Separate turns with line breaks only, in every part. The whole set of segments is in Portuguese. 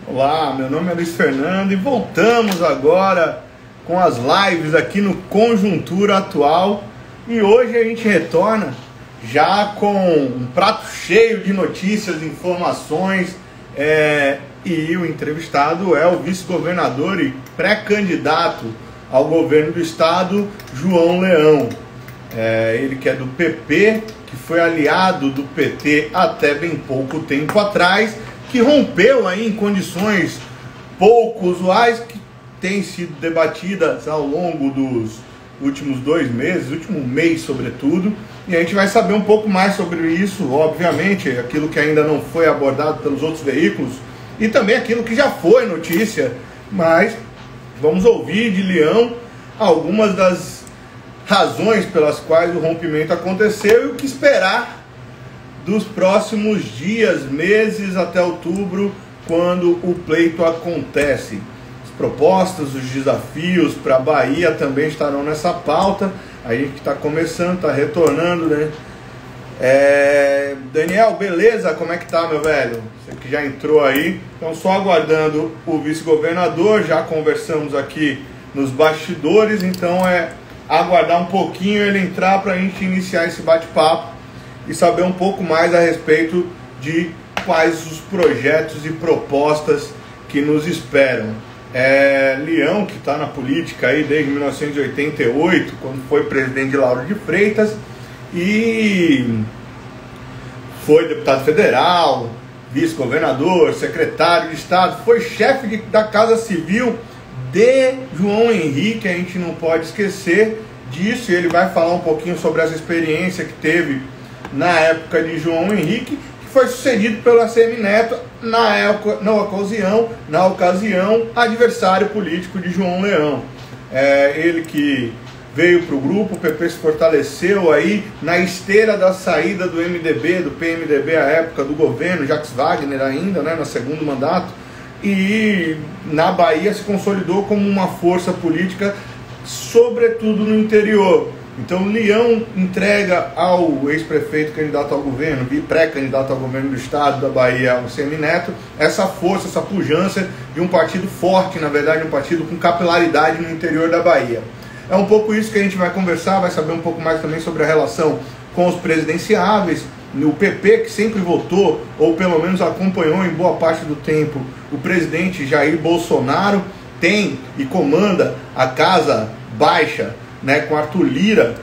Olá, meu nome é Luiz Fernando e voltamos agora com as lives aqui no Conjuntura Atual. E hoje a gente retorna já com um prato cheio de notícias, informações, e o entrevistado é o vice-governador e pré-candidato ao governo do estado, João Leão. Ele que é do PP, que foi aliado do PT até bem pouco tempo atrás, que rompeu aí em condições pouco usuais, que têm sido debatidas ao longo dos últimos 2 meses, último mês sobretudo, e a gente vai saber um pouco mais sobre isso, obviamente, aquilo que ainda não foi abordado pelos outros veículos, e também aquilo que já foi notícia, mas vamos ouvir de Leão algumas das razões pelas quais o rompimento aconteceu e o que esperar dos próximos dias, meses até outubro, quando o pleito acontece. As propostas, os desafios para a Bahia também estarão nessa pauta. A gente está começando, está retornando, né? Daniel, beleza? Como é que tá, meu velho? Você que já entrou aí. Então, só aguardando o vice-governador, já conversamos aqui nos bastidores, então aguardar um pouquinho ele entrar para a gente iniciar esse bate-papo e saber um pouco mais a respeito de quais os projetos e propostas que nos esperam. Leão, que está na política aí desde 1988, quando foi presidente de Lauro de Freitas, e foi deputado federal, vice-governador, secretário de Estado, foi chefe da Casa Civil de João Henrique, a gente não pode esquecer disso, e ele vai falar um pouquinho sobre essa experiência que teve na época de João Henrique, que foi sucedido pelo ACM Neto, na ocasião, adversário político de João Leão. Ele que veio para o grupo, o PP se fortaleceu aí na esteira da saída do MDB, do PMDB à época do governo, Jacques Wagner ainda, né, no segundo mandato, e na Bahia se consolidou como uma força política, sobretudo no interior. Então Leão entrega ao ex-prefeito candidato ao governo, pré-candidato ao governo do estado da Bahia, o ACM Neto, essa força, essa pujança de um partido forte, na verdade um partido com capilaridade no interior da Bahia. É um pouco isso que a gente vai conversar, vai saber um pouco mais também sobre a relação com os presidenciáveis, no PP, que sempre votou, ou pelo menos acompanhou em boa parte do tempo, o presidente Jair Bolsonaro, tem e comanda a Casa Baixa, né, com Arthur Lira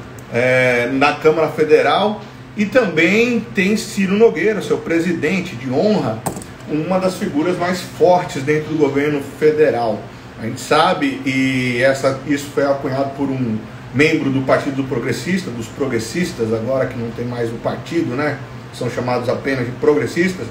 na Câmara Federal, e também tem Ciro Nogueira, seu presidente de honra, uma das figuras mais fortes dentro do governo federal. A gente sabe, e isso foi acunhado por um membro do Partido Progressista, dos progressistas, agora que não tem mais o partido, né, são chamados apenas de progressistas.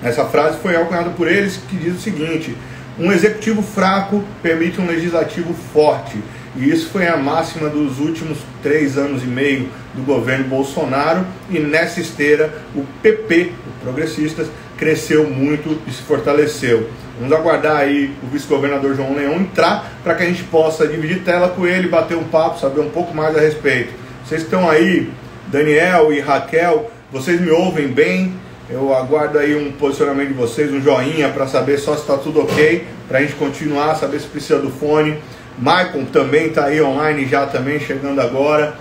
Essa frase foi acunhada por eles, que diz o seguinte: um executivo fraco permite um legislativo forte. E isso foi a máxima dos últimos 3 anos e meio do governo Bolsonaro. E nessa esteira, o PP, os progressistas, cresceu muito e se fortaleceu. Vamos aguardar aí o vice-governador João Leão entrar para que a gente possa dividir tela com ele, bater um papo, saber um pouco mais a respeito. Vocês estão aí, Daniel e Raquel, vocês me ouvem bem? Eu aguardo aí um posicionamento de vocês, um joinha para saber só se está tudo ok, para a gente continuar, saber se precisa do fone. Maicon também está aí online já também, chegando agora.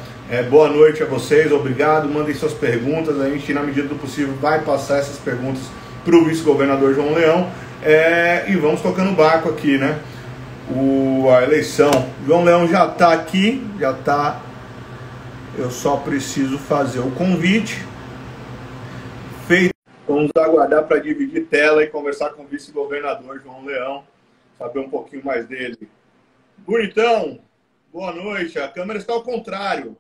Boa noite a vocês, obrigado, mandem suas perguntas, a gente na medida do possível vai passar essas perguntas para o vice-governador João Leão, e vamos tocando o barco aqui, né? A eleição, João Leão já está aqui, já está, eu só preciso fazer o convite. Feito. Vamos aguardar para dividir tela e conversar com o vice-governador João Leão, saber um pouquinho mais dele. Bonitão, boa noite. A câmera está ao contrário.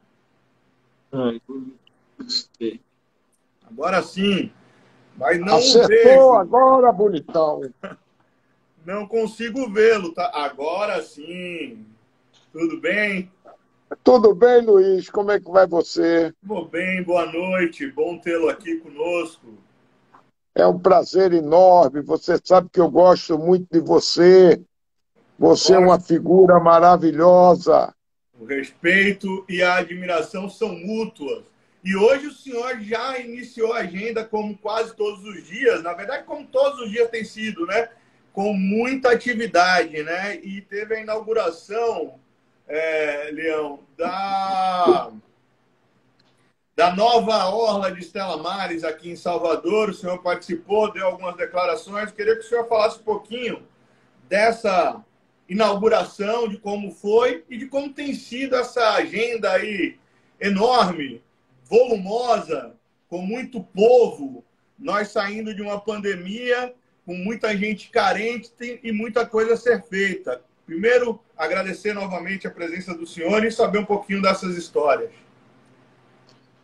Agora sim, mas não
acertou
vejo.
Agora, bonitão.
Não consigo vê-lo, tá? Agora sim. Tudo bem?
Tudo bem, Luiz? Como é que vai você?
Tudo bem, boa noite. Bom tê-lo aqui conosco.
É um prazer enorme. Você sabe que eu gosto muito de você. Você é uma figura maravilhosa.
O respeito e a admiração são mútuas. E hoje o senhor já iniciou a agenda, como quase todos os dias, na verdade, como todos os dias tem sido, né? Com muita atividade, né? E teve a inauguração, Leão, da nova orla de Stella Maris aqui em Salvador. O senhor participou, deu algumas declarações. Queria que o senhor falasse um pouquinho dessa inauguração, de como foi e de como tem sido essa agenda aí enorme, volumosa, com muito povo, nós saindo de uma pandemia, com muita gente carente e muita coisa a ser feita. Primeiro, agradecer novamente a presença do senhor e saber um pouquinho dessas histórias.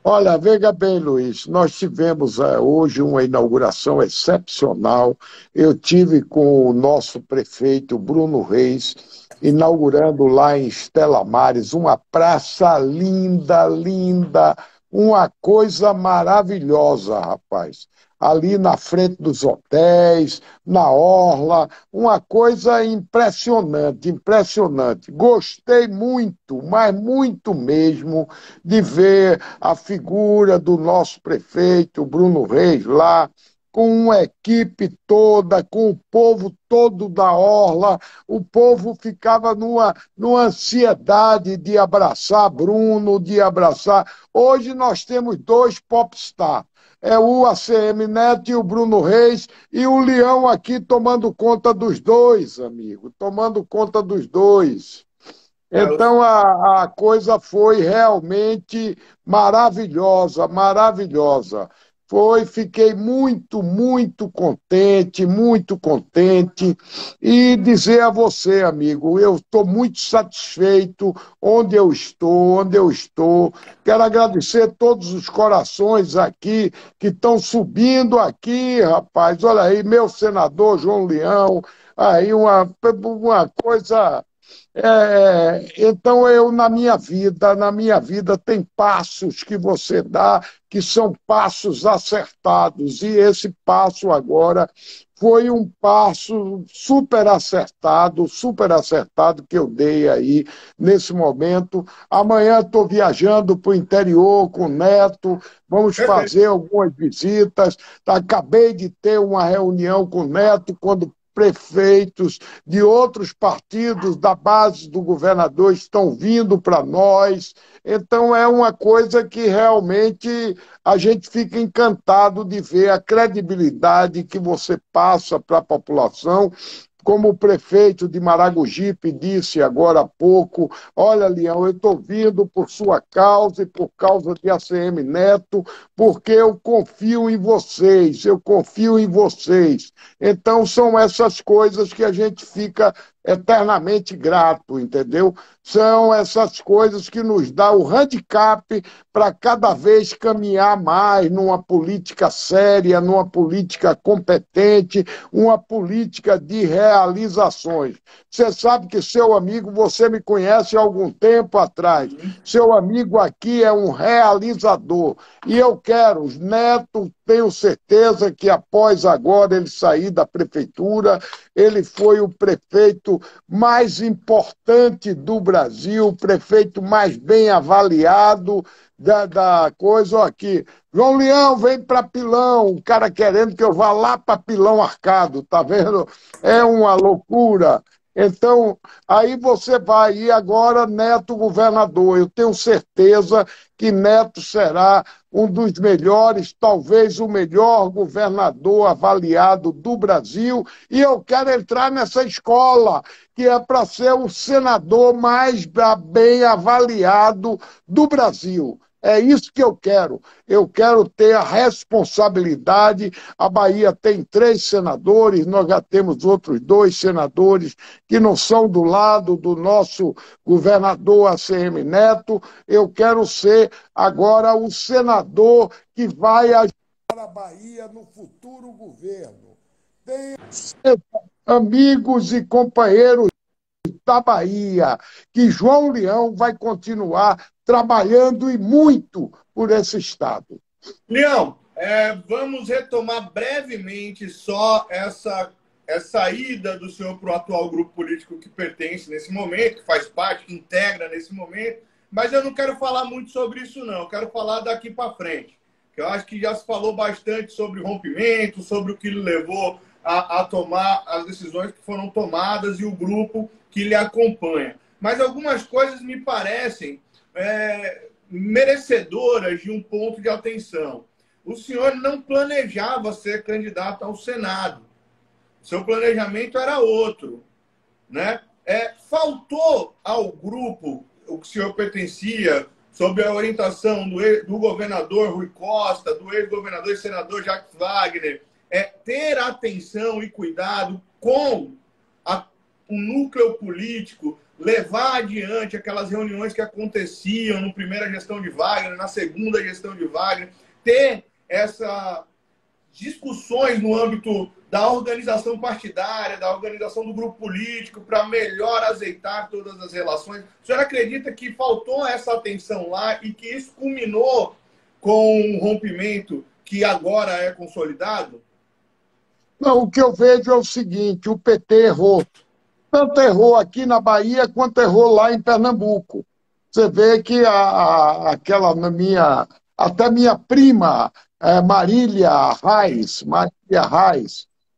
Olha, veja bem, Luiz, nós tivemos hoje uma inauguração excepcional. Eu tive com o nosso prefeito, Bruno Reis, inaugurando lá em Stella Maris uma praça linda, linda, uma coisa maravilhosa, rapaz. Ali na frente dos hotéis, na orla, uma coisa impressionante, impressionante. Gostei muito, mas muito mesmo, de ver a figura do nosso prefeito, Bruno Reis, lá, com uma equipe toda, com o povo todo da orla. O povo ficava numa ansiedade de abraçar Bruno, de abraçar. Hoje nós temos dois popstars. É o ACM Neto e o Bruno Reis, e o Leão aqui tomando conta dos dois, amigo, tomando conta dos dois. Então a coisa foi realmente maravilhosa, maravilhosa. Fiquei muito, muito contente. E dizer a você, amigo, eu estou muito satisfeito onde eu estou, onde eu estou. Quero agradecer todos os corações aqui que estão subindo aqui, rapaz. Olha aí, meu senador João Leão, aí uma coisa. Então, na minha vida tem passos que você dá que são passos acertados, e esse passo agora foi um passo super acertado que eu dei aí nesse momento. Amanhã estou viajando para o interior com o Neto, vamos fazer algumas visitas. Acabei de ter uma reunião com o Neto, quando prefeitos de outros partidos da base do governador estão vindo para nós. Então, é uma coisa que realmente a gente fica encantado de ver a credibilidade que você passa para a população. Como o prefeito de Maragogipe disse agora há pouco: olha, Leão, eu estou vindo por sua causa e por causa de ACM Neto, porque eu confio em vocês, eu confio em vocês. Então, são essas coisas que a gente fica eternamente grato, entendeu? São essas coisas que nos dá o handicap para cada vez caminhar mais numa política séria, numa política competente, uma política de realizações. Você sabe que seu amigo, você me conhece há algum tempo atrás, seu amigo aqui é um realizador. E eu quero, Neto, tenho certeza que após agora ele sair da prefeitura, ele foi o prefeito mais importante do Brasil, o prefeito mais bem avaliado da coisa. Olha aqui, João Leão, vem para Pilão, o cara querendo que eu vá lá para Pilão Arcado, tá vendo? É uma loucura. Então, aí você vai, e agora Neto governador. Eu tenho certeza que Neto será um dos melhores, talvez o melhor governador avaliado do Brasil, e eu quero entrar nessa escola, que é para ser o senador mais bem avaliado do Brasil. É isso que eu quero. Eu quero ter a responsabilidade. A Bahia tem 3 senadores, nós já temos outros 2 senadores que não são do lado do nosso governador ACM Neto. Eu quero ser agora o senador que vai ajudar a Bahia no futuro governo. Tenho amigos e companheiros da Bahia, que João Leão vai continuar trabalhando e muito por esse Estado.
Leão, vamos retomar brevemente só essa ida do senhor para o atual grupo político que pertence nesse momento, que faz parte, que integra nesse momento, Mas eu não quero falar muito sobre isso, não. Eu quero falar daqui para frente. Eu acho que já se falou bastante sobre o rompimento, sobre o que ele levou a tomar as decisões que foram tomadas e o grupo que lhe acompanha. Mas algumas coisas me parecem merecedoras de um ponto de atenção. O senhor não planejava ser candidato ao Senado. Seu planejamento era outro, né? Faltou ao grupo o que o senhor pertencia, sob a orientação do governador Rui Costa, do ex-governador e senador Jacques Wagner, ter atenção e cuidado com o núcleo político, levar adiante aquelas reuniões que aconteciam na primeira gestão de Wagner, na segunda gestão de Wagner, ter essas discussões no âmbito da organização partidária, da organização do grupo político, para melhor azeitar todas as relações. O senhor acredita que faltou essa atenção lá e que isso culminou com um rompimento que agora é consolidado?
Não, o que eu vejo é o seguinte, o PT errou. Tanto errou aqui na Bahia, quanto errou lá em Pernambuco. Você vê que até minha prima, Marília Reis,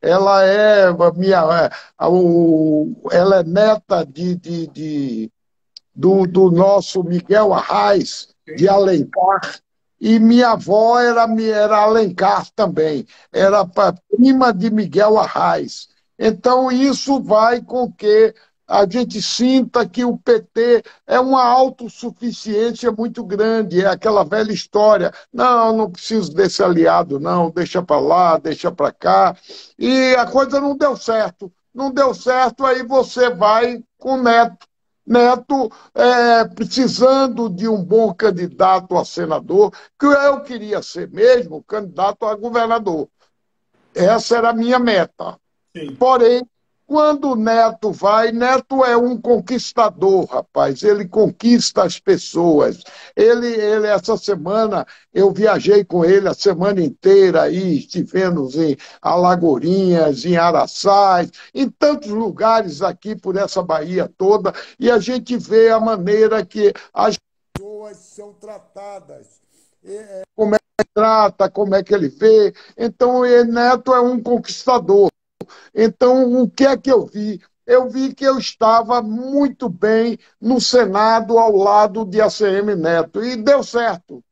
ela ela é neta do nosso Miguel Arraes, de Alencar, e minha avó era Alencar também, era prima de Miguel Arraes. Então, isso vai com que a gente sinta que o PT é uma autossuficiência muito grande, é aquela velha história, não preciso desse aliado, não, deixa para lá, deixa para cá, e a coisa não deu certo. Não deu certo, aí você vai com o Neto. Neto precisando de um bom candidato a senador, que eu queria ser mesmo candidato a governador. Essa era a minha meta.
Sim.
Porém, quando o Neto vai, Neto é um conquistador, rapaz. Ele conquista as pessoas. Essa semana, eu viajei com ele a semana inteira aí, estivemos em Alagoinhas, em Araçás, em tantos lugares aqui por essa Bahia toda, e a gente vê a maneira que as pessoas são tratadas. Como é que trata, como é que ele vê. Então, Neto é um conquistador. Então, o que é que eu vi? Eu vi que eu estava muito bem no Senado ao lado de ACM Neto. E deu certo,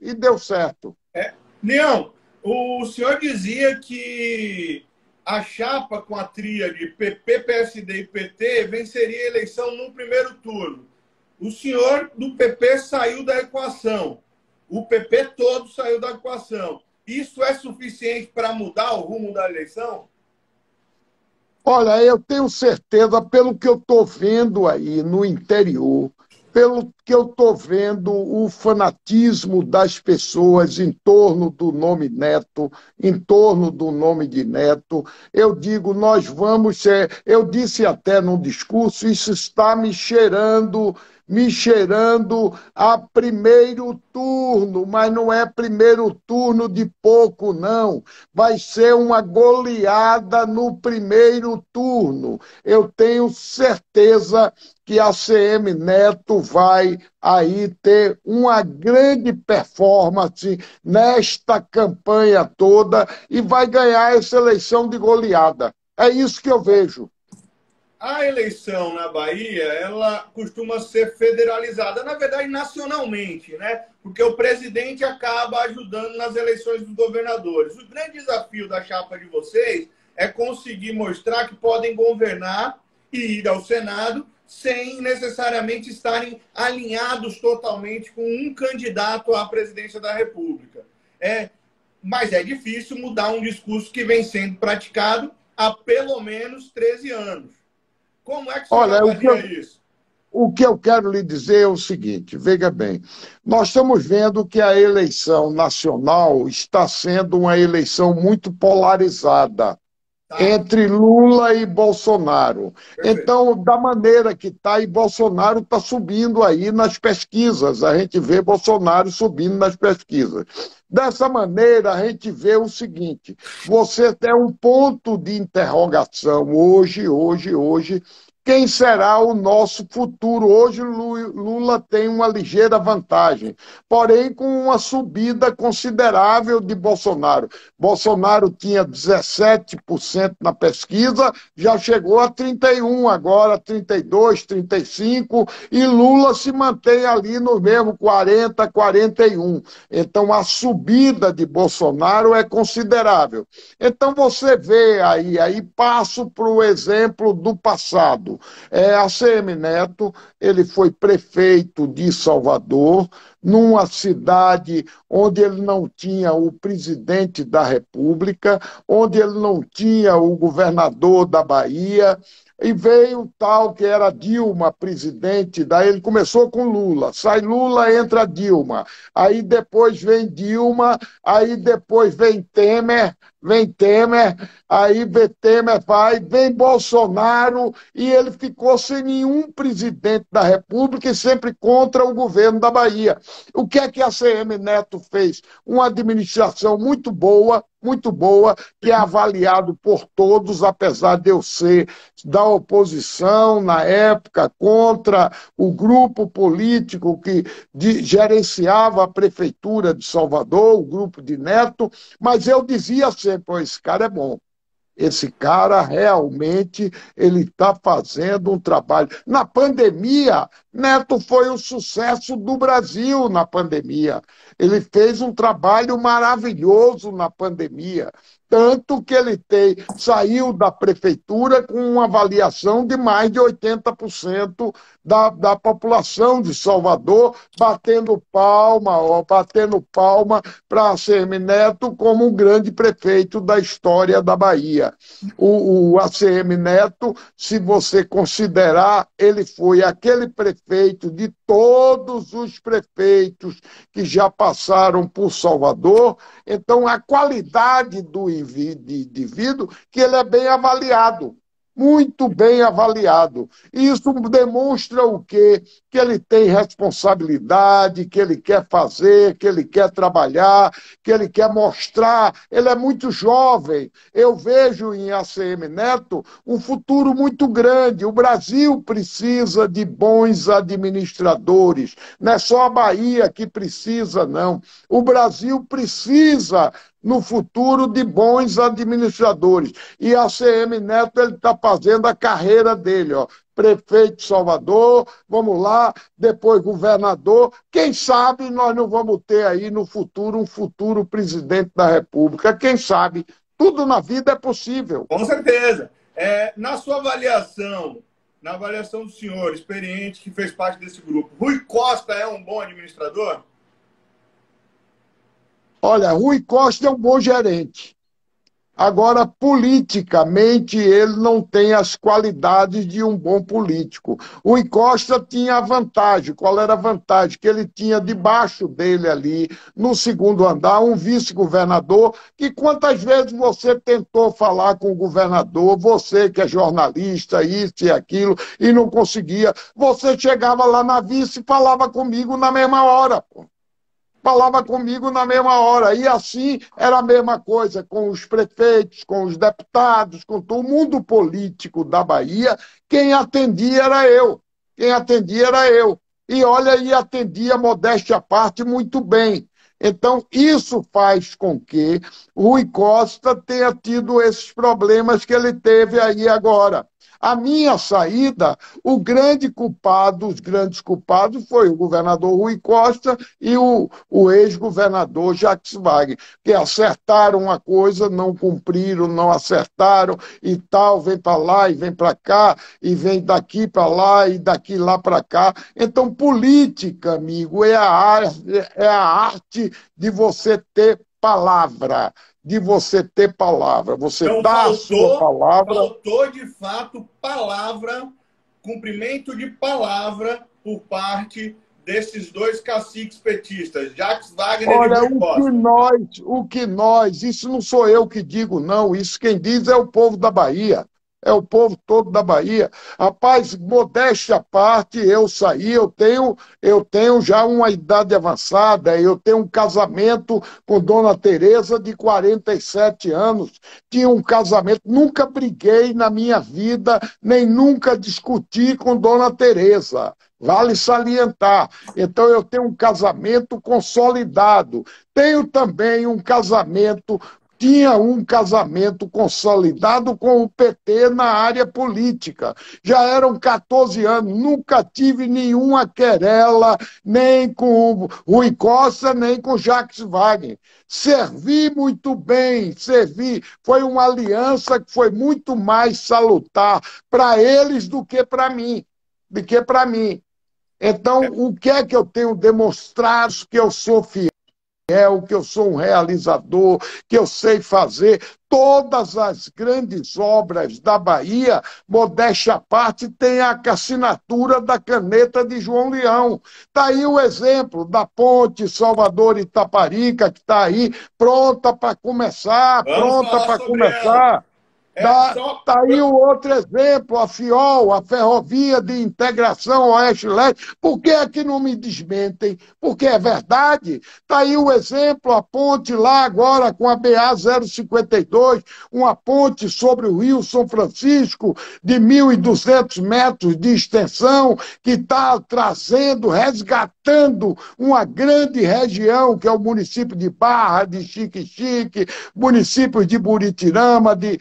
Leão, o senhor dizia que a chapa com a tríade PP, PSD e PT venceria a eleição no primeiro turno. O senhor do PP saiu da equação. O PP todo saiu da equação. Isso é suficiente para mudar o rumo da eleição?
Olha, eu tenho certeza, pelo que eu estou vendo aí no interior, pelo que eu estou vendo o fanatismo das pessoas em torno do nome Neto, em torno do nome de Neto, eu digo, nós vamos ser... Eu disse até num discurso, isso está me cheirando a primeiro turno, mas não é primeiro turno de pouco, não. Vai ser uma goleada no primeiro turno. Eu tenho certeza que a ACM Neto vai aí ter uma grande performance nesta campanha toda e vai ganhar essa eleição de goleada. É isso que eu vejo.
A eleição na Bahia, ela costuma ser federalizada, na verdade, nacionalmente, né? Porque o presidente acaba ajudando nas eleições dos governadores. O grande desafio da chapa de vocês é conseguir mostrar que podem governar e ir ao Senado sem necessariamente estarem alinhados totalmente com um candidato à presidência da República. Mas é difícil mudar um discurso que vem sendo praticado há pelo menos 13 anos. Como é que você avalia isso?
O que eu quero lhe dizer é o seguinte, veja bem, nós estamos vendo que a eleição nacional está sendo uma eleição muito polarizada entre Lula e Bolsonaro.
Perfeito.
Então, da maneira que está, e Bolsonaro está subindo aí nas pesquisas, a gente vê Bolsonaro subindo nas pesquisas. Dessa maneira, a gente vê o seguinte, você tem um ponto de interrogação hoje, quem será o nosso futuro. Hoje, Lula tem uma ligeira vantagem, porém com uma subida considerável de Bolsonaro. Bolsonaro tinha 17% na pesquisa, já chegou a 31%, agora 32%, 35%, e Lula se mantém ali no mesmo 40%, 41%. Então, a subida de Bolsonaro é considerável. Então, você vê aí passo para o exemplo do passado. ACM Neto, ele foi prefeito de Salvador, numa cidade onde ele não tinha o presidente da República, onde ele não tinha o governador da Bahia, e veio o tal que era Dilma, presidente, daí ele começou com Lula, sai Lula, entra Dilma, aí depois vem Dilma, aí depois vem Temer, aí Temer vai, vem Bolsonaro, e ele ficou sem nenhum presidente da República e sempre contra o governo da Bahia. O que é que a CM Neto fez? Uma administração muito boa, que é avaliado por todos, apesar de eu ser da oposição na época, contra o grupo político que gerenciava a prefeitura de Salvador, o grupo de Neto, mas eu dizia sempre, esse cara é bom. Esse cara realmente ele está fazendo um trabalho. Na pandemia, Neto foi o sucesso do Brasil na pandemia. Ele fez um trabalho maravilhoso na pandemia. Tanto que ele saiu da prefeitura com uma avaliação de mais de 80% da população de Salvador, batendo palma para a ACM Neto como um grande prefeito da história da Bahia. O ACM Neto, se você considerar, ele foi aquele prefeito de todos os prefeitos que já passaram por Salvador. Então, a qualidade do indivíduo, que ele é bem avaliado, muito bem avaliado. E isso demonstra o quê? Que ele tem responsabilidade, que ele quer fazer, que ele quer trabalhar, que ele quer mostrar. Ele é muito jovem. Eu vejo em ACM Neto um futuro muito grande. O Brasil precisa de bons administradores. Não é só a Bahia que precisa, não. O Brasil precisa no futuro de bons administradores. E a ACM Neto ele está fazendo a carreira dele, ó. Prefeito de Salvador, vamos lá, depois governador. Quem sabe nós não vamos ter aí no futuro um futuro presidente da República. Quem sabe? Tudo na vida é possível.
Com certeza. Na sua avaliação, na avaliação do senhor, experiente, que fez parte desse grupo, Rui Costa é um bom administrador?
Olha, Rui Costa é um bom gerente. Agora, politicamente, ele não tem as qualidades de um bom político. Rui Costa tinha a vantagem. Qual era a vantagem? Que ele tinha debaixo dele ali, no segundo andar, um vice-governador, que quantas vezes você tentou falar com o governador, você que é jornalista, isso e aquilo, e não conseguia, você chegava lá na vice e falava comigo na mesma hora, pô. Falava comigo na mesma hora. E assim era a mesma coisa com os prefeitos, com os deputados, com todo o mundo político da Bahia. Quem atendia era eu. Quem atendia era eu. E olha, e atendia, modéstia à parte, muito bem. Então, isso faz com que Rui Costa tenha tido esses problemas que ele teve aí agora. A minha saída, o grande culpado, os grandes culpados, foi o governador Rui Costa e o ex-governador Jacques Wagner, que acertaram uma coisa, não cumpriram, não acertaram e tal, vem para lá e vem para cá, e vem daqui para lá e daqui lá para cá. Então, política, amigo, é a arte de você ter palavra. De você ter palavra. Você
então,
dá a sua palavra.
Faltou, de fato, palavra, cumprimento de palavra por parte desses dois caciques petistas, Jacques Wagner
Olha,
e Rui Costa.
isso não sou eu que digo, não. Isso quem diz é o povo da Bahia. é o povo todo da Bahia. Rapaz, modéstia à parte, eu saí, eu tenho já uma idade avançada, eu tenho um casamento com Dona Teresa de 47 anos, tinha um casamento, nunca briguei na minha vida, nem nunca discuti com Dona Teresa. Vale salientar. Então, eu tenho um casamento consolidado. Tenho também um casamento, tinha um casamento consolidado com o PT na área política. Já eram 14 anos, nunca tive nenhuma querela, nem com Rui Costa, nem com Jacques Wagner. Servi muito bem, servi. Foi uma aliança que foi muito mais salutar para eles do que para mim. Então, o que é que eu tenho demonstrado? Que eu sou fiel, que eu sou um realizador, que eu sei fazer. Todas as grandes obras da Bahia, modéstia à parte, tem a assinatura da caneta de João Leão. Está aí o exemplo da ponte Salvador-Itaparica, que está aí, pronta para começar,
Vamos
pronta
falar
para
sobre ela.
começar. Está aí o outro exemplo, a FIOL, a Ferrovia de Integração Oeste-Leste. Por que é que não me desmentem? Porque é verdade. Está aí o exemplo, a ponte lá agora com a BA-052, uma ponte sobre o Rio São Francisco de 1.200 metros de extensão, que está trazendo, resgatando uma grande região, que é o município de Barra, de Xique-Xique, municípios de Buritirama, de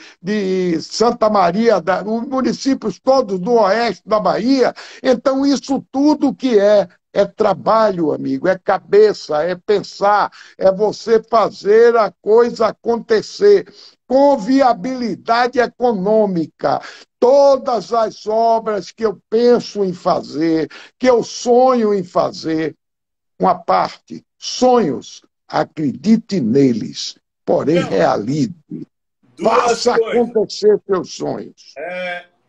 Santa Maria, os municípios todos do oeste da Bahia. Então, isso tudo que é trabalho, amigo, é cabeça, é pensar, é você fazer a coisa acontecer com viabilidade econômica. Todas as obras que eu penso em fazer, que eu sonho em fazer, uma parte, sonhos, acredite neles, porém
Não,
realize.
duas
Faça
coisas.
acontecer seus sonhos.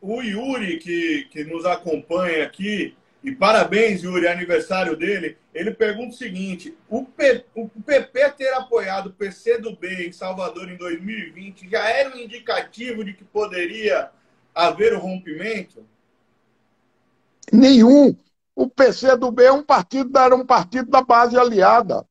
O Yuri, que nos acompanha aqui, e parabéns, Yuri, aniversário dele, ele pergunta o seguinte: o PP ter apoiado o PCdoB em Salvador em 2020 já era um indicativo de que poderia haver o rompimento?
Nenhum. O PCdoB era um partido da base aliada.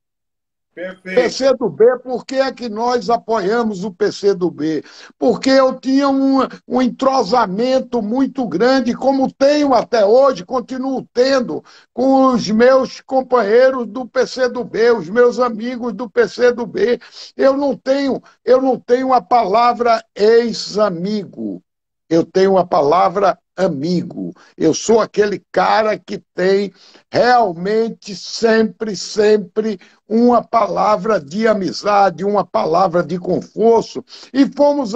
Perfeito.
PCdoB, por que é que nós apoiamos o PCdoB? Porque eu tinha um entrosamento muito grande, como tenho até hoje, continuo tendo, com os meus companheiros do PCdoB, os meus amigos do PCdoB. Eu não tenho a palavra ex-amigo, eu tenho a palavra amigo. Eu sou aquele cara que tem realmente sempre uma palavra de amizade, uma palavra de conforto, e fomos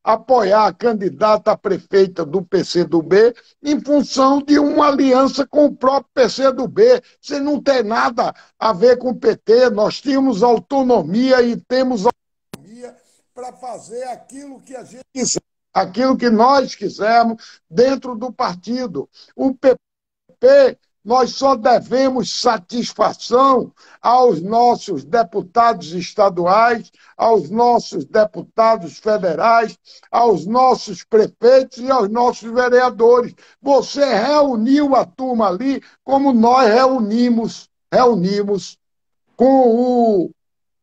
apoiar a candidata a prefeita do PCdoB em função de uma aliança com o próprio PCdoB. Você não tem nada a ver com o PT, nós tínhamos autonomia e temos autonomia para fazer aquilo que a gente quiser, aquilo que nós quisermos dentro do partido. O PP, nós só devemos satisfação aos nossos deputados estaduais, aos nossos deputados federais, aos nossos prefeitos e aos nossos vereadores. Você reuniu a turma ali como nós reunimos com o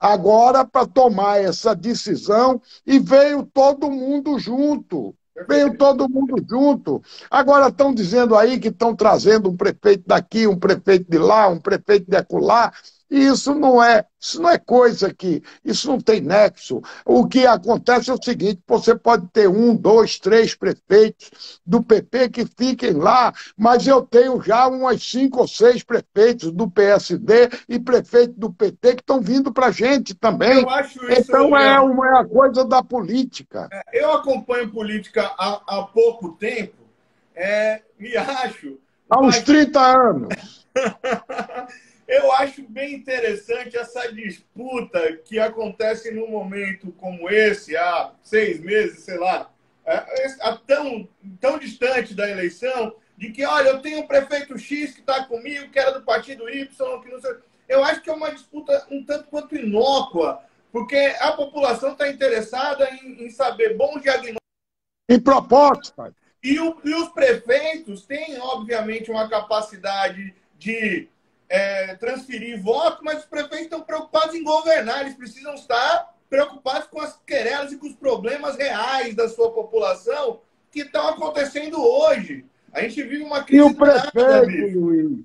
agora para tomar essa decisão, e veio todo mundo junto. Veio todo mundo junto. Agora estão dizendo aí que estão trazendo um prefeito daqui, um prefeito de lá, um prefeito de acolá. E isso não é coisa que, isso não tem nexo. O que acontece é o seguinte: você pode ter 1, 2, 3 prefeitos do PP que fiquem lá, mas eu tenho já umas 5 ou 6 prefeitos do PSD e prefeitos do PT que estão vindo para a gente também.
Eu acho isso,
Então
Leão.
é a coisa da política.
Eu acompanho política há pouco tempo, me acho.
Há uns 30 anos.
Eu acho bem interessante essa disputa que acontece num momento como esse, há 6 meses, sei lá, tão distante da eleição, de que, olha, eu tenho um prefeito X que está comigo, que era do partido Y, que não sei. Eu acho que é uma disputa um tanto quanto inócua, porque a população está interessada em saber bons diagnósticos
em propostas.
E os prefeitos têm, obviamente, uma capacidade de transferir voto, mas os prefeitos estão preocupados em governar, eles precisam estar preocupados com as querelas e com os problemas reais da sua população que estão acontecendo hoje. A gente vive uma crise
E o
danada,
prefeito,
bicho.
Luiz,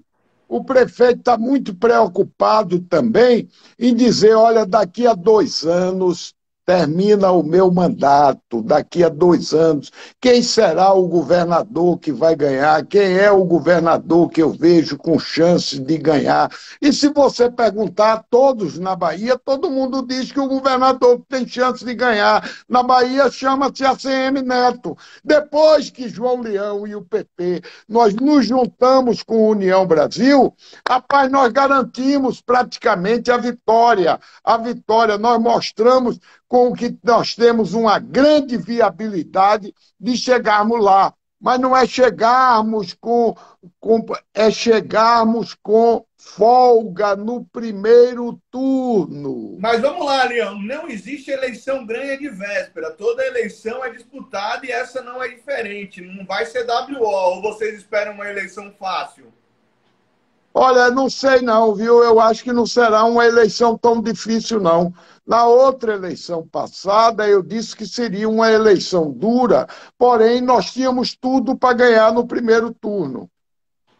o prefeito está muito preocupado também em dizer, olha, daqui a 2 anos termina o meu mandato, daqui a 2 anos, quem será o governador que vai ganhar? Quem é o governador que eu vejo com chances de ganhar? E se você perguntar a todos na Bahia, todo mundo diz que o governador tem chance de ganhar. Na Bahia chama-se ACM Neto. Depois que João Leão e o PP, nós nos juntamos com a União Brasil, rapaz, nós garantimos praticamente a vitória. A vitória, nós mostramos com que nós temos uma grande viabilidade de chegarmos lá. Mas não é chegarmos é chegarmos com folga no primeiro turno.
Mas vamos lá, Leão. Não existe eleição ganha de véspera. Toda eleição é disputada e essa não é diferente. Não vai ser WO. Ou vocês esperam uma eleição fácil?
Olha, não sei não, viu? Eu acho que não será uma eleição tão difícil, não. Na outra eleição passada, eu disse que seria uma eleição dura, porém nós tínhamos tudo para ganhar no primeiro turno.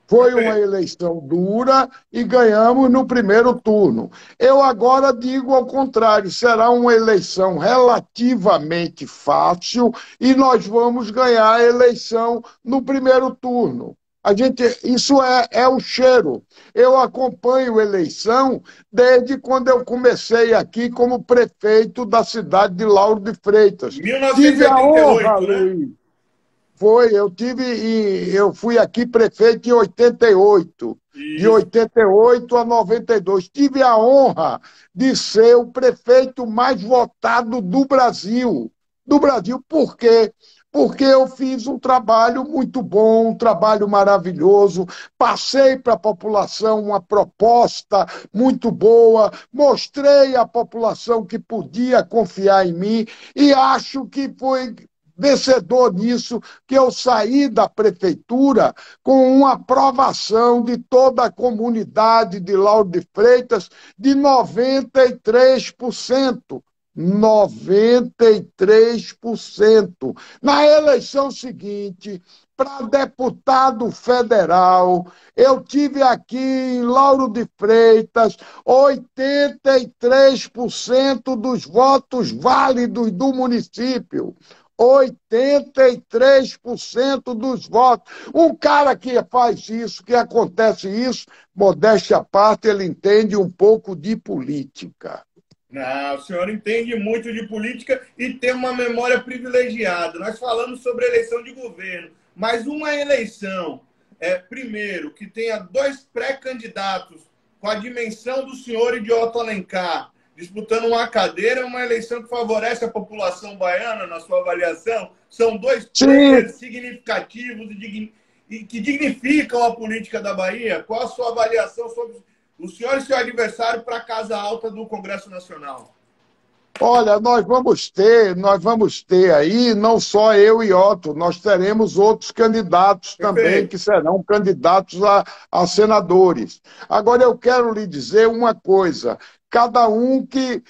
Foi uma eleição dura e ganhamos no primeiro turno. Eu agora digo ao contrário, será uma eleição relativamente fácil e nós vamos ganhar a eleição no primeiro turno. Isso é o cheiro. Eu acompanho eleição desde quando eu comecei aqui como prefeito da cidade de Lauro de Freitas.
1988,
tive a honra,
né?
Luiz. Eu fui aqui prefeito em 88, de 88 a 92. Tive a honra de ser o prefeito mais votado do Brasil. Do Brasil, por quê? Porque eu fiz um trabalho muito bom, um trabalho maravilhoso, passei para a população uma proposta muito boa, mostrei à população que podia confiar em mim e acho que foi vencedor nisso, que eu saí da prefeitura com uma aprovação de toda a comunidade de Lauro de Freitas de 93%. 93%. Na eleição seguinte, para deputado federal, eu tive aqui em Lauro de Freitas 83% dos votos válidos do município. 83% dos votos. Um cara que faz isso, que acontece isso, modéstia à parte, ele entende um pouco de política.
Não, o senhor entende muito de política e tem uma memória privilegiada. Nós falamos sobre eleição de governo, mas uma eleição, primeiro, que tenha 2 pré-candidatos com a dimensão do senhor e de Otto Alencar, disputando uma cadeira, é uma eleição que favorece a população baiana, na sua avaliação? São 2 players significativos e que dignificam a política da Bahia? Qual a sua avaliação sobre o senhor e seu adversário para a Casa Alta do Congresso Nacional?
Olha, nós vamos ter aí, não só eu e Otto, nós teremos outros candidatos também, que serão candidatos a senadores. Agora, eu quero lhe dizer uma coisa, cada um que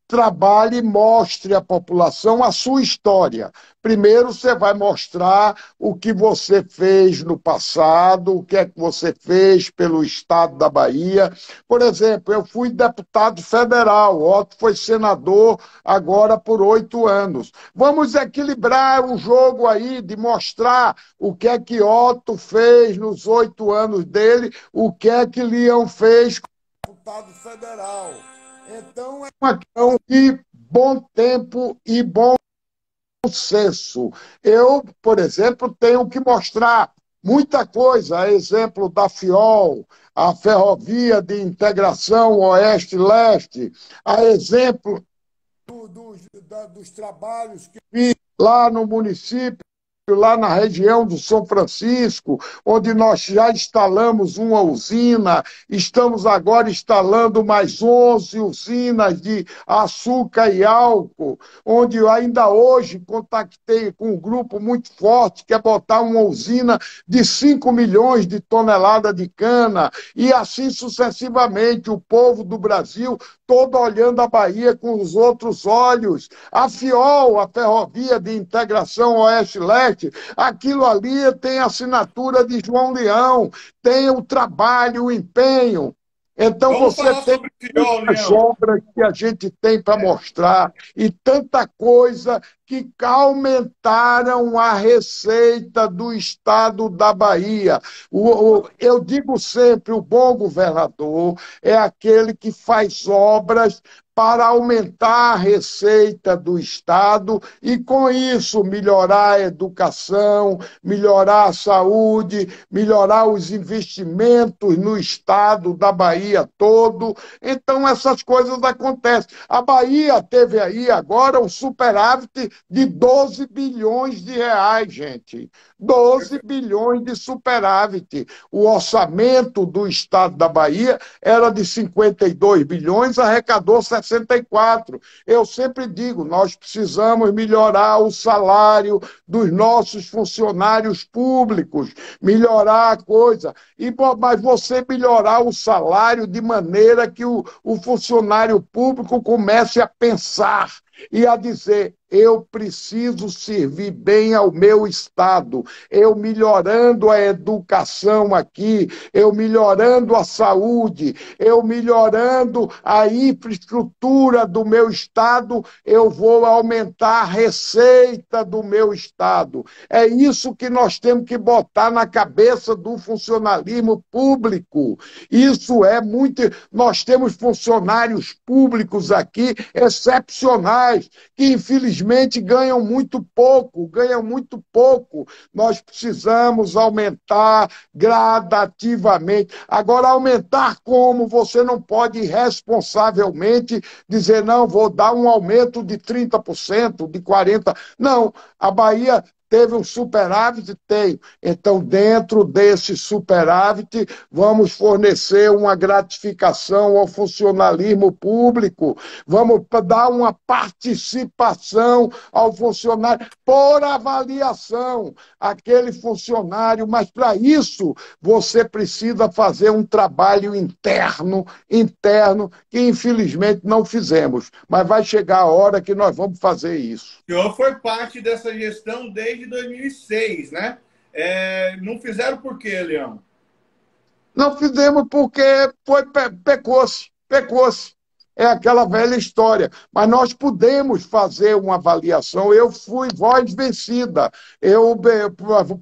trabalhe e mostre à população a sua história. Primeiro, você vai mostrar o que você fez no passado, o que é que você fez pelo estado da Bahia. Por exemplo, eu fui deputado federal, Otto foi senador agora por 8 anos. Vamos equilibrar o jogo aí de mostrar o que é que Otto fez nos 8 anos dele, o que é que Leão fez como deputado federal. Então, é uma questão de bom tempo e bom senso. Eu, por exemplo, tenho que mostrar muita coisa, a exemplo da FIOL, a Ferrovia de Integração Oeste-Leste, a exemplo dos trabalhos que fiz lá no município lá na região do São Francisco, onde nós já instalamos uma usina, estamos agora instalando mais 11 usinas de açúcar e álcool, onde eu ainda hoje contactei com um grupo muito forte, que é botar uma usina de 5 milhões de toneladas de cana, e assim sucessivamente, o povo do Brasil todo olhando a Bahia com os outros olhos. A FIOL, a Ferrovia de Integração Oeste-Leste, aquilo ali tem a assinatura de João Leão, tem o trabalho, o empenho. Então,
Vamos
você
falar
tem
sobre FIOL,
muitas
Leão.
obras que a gente tem para mostrar e tanta coisa que aumentaram a receita do Estado da Bahia. Eu digo sempre, o bom governador é aquele que faz obras para aumentar a receita do Estado e, com isso, melhorar a educação, melhorar a saúde, melhorar os investimentos no Estado da Bahia todo. Então, essas coisas acontecem. A Bahia teve aí agora um superávit de 12 bilhões de reais, gente. 12 bilhões de superávit. O orçamento do Estado da Bahia era de 52 bilhões, arrecadou 64. Eu sempre digo, nós precisamos melhorar o salário dos nossos funcionários públicos, melhorar a coisa. Mas você melhorar o salário de maneira que o funcionário público comece a pensar e a dizer: eu preciso servir bem ao meu Estado, eu melhorando a educação aqui, eu melhorando a saúde, eu melhorando a infraestrutura do meu Estado, eu vou aumentar a receita do meu Estado. É isso que nós temos que botar na cabeça do funcionalismo público. Isso é muito... Nós temos funcionários públicos aqui excepcionais, que infelizmente ganham muito pouco, ganham muito pouco. Nós precisamos aumentar gradativamente. Agora, aumentar como? Você não pode irresponsavelmente dizer, não, vou dar um aumento de 30%, de 40%. Não, a Bahia teve um superávit? Tem. Então, dentro desse superávit, vamos fornecer uma gratificação ao funcionalismo público, vamos dar uma participação ao funcionário por avaliação, aquele funcionário, mas para isso você precisa fazer um trabalho interno, que infelizmente não fizemos, mas vai chegar a hora que nós vamos fazer isso.
O senhor foi parte dessa gestão desde 2006, né? Não fizeram por quê, Leão?
Não fizemos porque pecou-se. É aquela velha história. Mas nós podemos fazer uma avaliação. Eu fui voz vencida.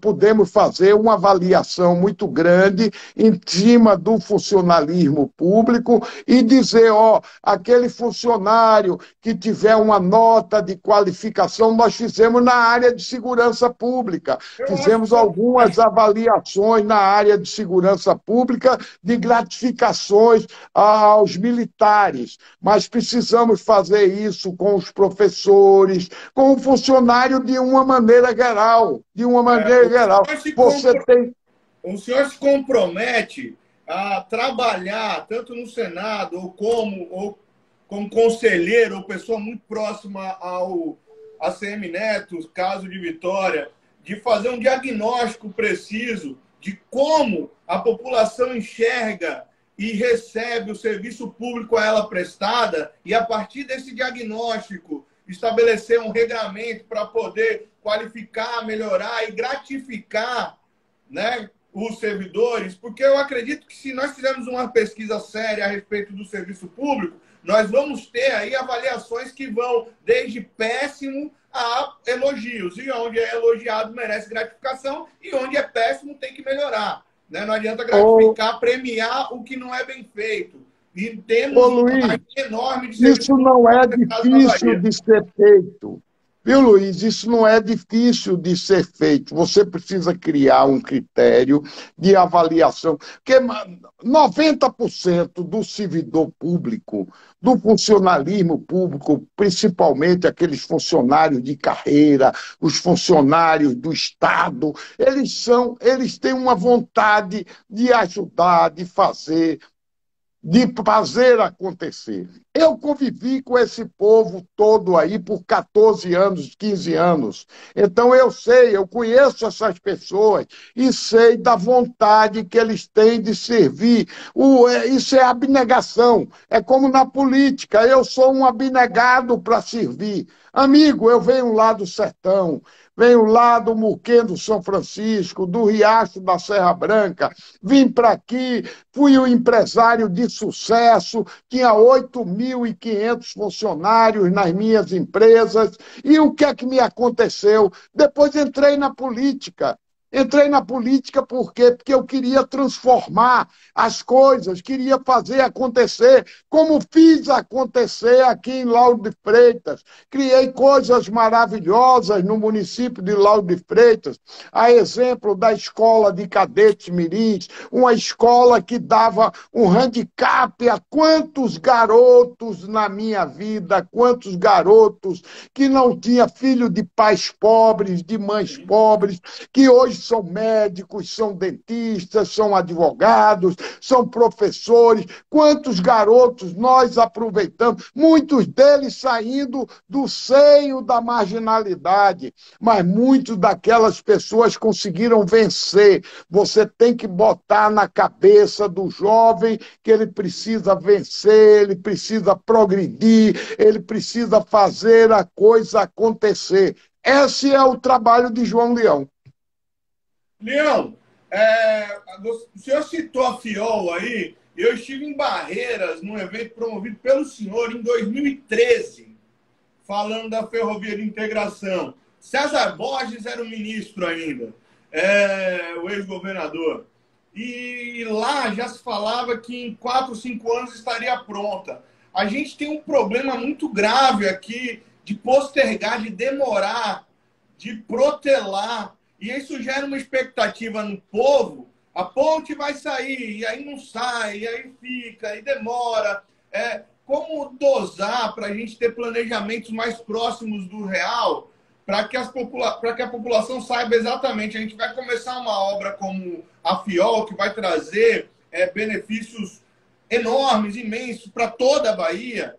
Podemos fazer uma avaliação muito grande em cima do funcionalismo público e dizer, aquele funcionário que tiver uma nota de qualificação, nós fizemos na área de segurança pública. Fizemos algumas avaliações na área de segurança pública de gratificações aos militares. Mas precisamos fazer isso com os professores, com o funcionário de uma maneira geral. De uma maneira geral.
O senhor se compromete a trabalhar, tanto no Senado, ou como conselheiro, ou pessoa muito próxima ao ACM Neto, caso de Vitória, de fazer um diagnóstico preciso de como a população enxerga e recebe o serviço público a ela prestada, e a partir desse diagnóstico estabelecer um regramento para poder qualificar, melhorar e gratificar, né, os servidores, porque eu acredito que se nós fizermos uma pesquisa séria a respeito do serviço público, nós vamos ter aí avaliações que vão desde péssimo a elogios, e onde é elogiado merece gratificação, e onde é péssimo tem que melhorar. Né? Não adianta gratificar, premiar o que não é bem feito. E temos
Luiz,
uma enorme de
isso não é difícil de ser feito. Viu, Luiz? Isso não é difícil de ser feito. Você precisa criar um critério de avaliação, porque 90% do servidor público, do funcionalismo público, principalmente aqueles funcionários de carreira, os funcionários do Estado, eles têm uma vontade de ajudar, de fazer acontecer. Eu convivi com esse povo todo aí por 14 anos, 15 anos. Então eu sei, eu conheço essas pessoas e sei da vontade que eles têm de servir. Isso é abnegação. É como na política, eu sou um abnegado para servir. Amigo, eu venho lá do sertão, venho lá do Muquém do São Francisco, do Riacho da Serra Branca, vim para aqui, fui um empresário de sucesso, tinha 8.500 funcionários nas minhas empresas. E o que é que me aconteceu? Depois entrei na política. Entrei na política por quê? Porque eu queria transformar as coisas, queria fazer acontecer, como fiz acontecer aqui em Lauro de Freitas. Criei coisas maravilhosas no município de Lauro de Freitas, a exemplo da escola de cadetes mirins, uma escola que dava um handicap a quantos garotos na minha vida, quantos garotos que não tinham filho de pais pobres, de mães pobres, que hoje são médicos, são dentistas, são advogados, são professores. Quantos garotos nós aproveitamos, muitos deles saindo do seio da marginalidade, mas muitas daquelas pessoas conseguiram vencer. Você tem que botar na cabeça do jovem que ele precisa vencer, ele precisa progredir, ele precisa fazer a coisa acontecer. Esse é o trabalho de João Leão.
Leão, o senhor citou a FIOL aí. Eu estive em Barreiras, num evento promovido pelo senhor em 2013, falando da Ferrovia de Integração. César Borges era o ministro ainda, o ex-governador. E lá já se falava que em 4, 5 anos estaria pronta. A gente tem um problema muito grave aqui de postergar, de demorar, de protelar. E isso gera uma expectativa no povo. A ponte vai sair, e aí não sai, e aí fica, e demora. Como dosar para a gente ter planejamentos mais próximos do real, para que a população saiba exatamente. A gente vai começar uma obra como a FIOL, que vai trazer benefícios enormes, imensos, para toda a Bahia.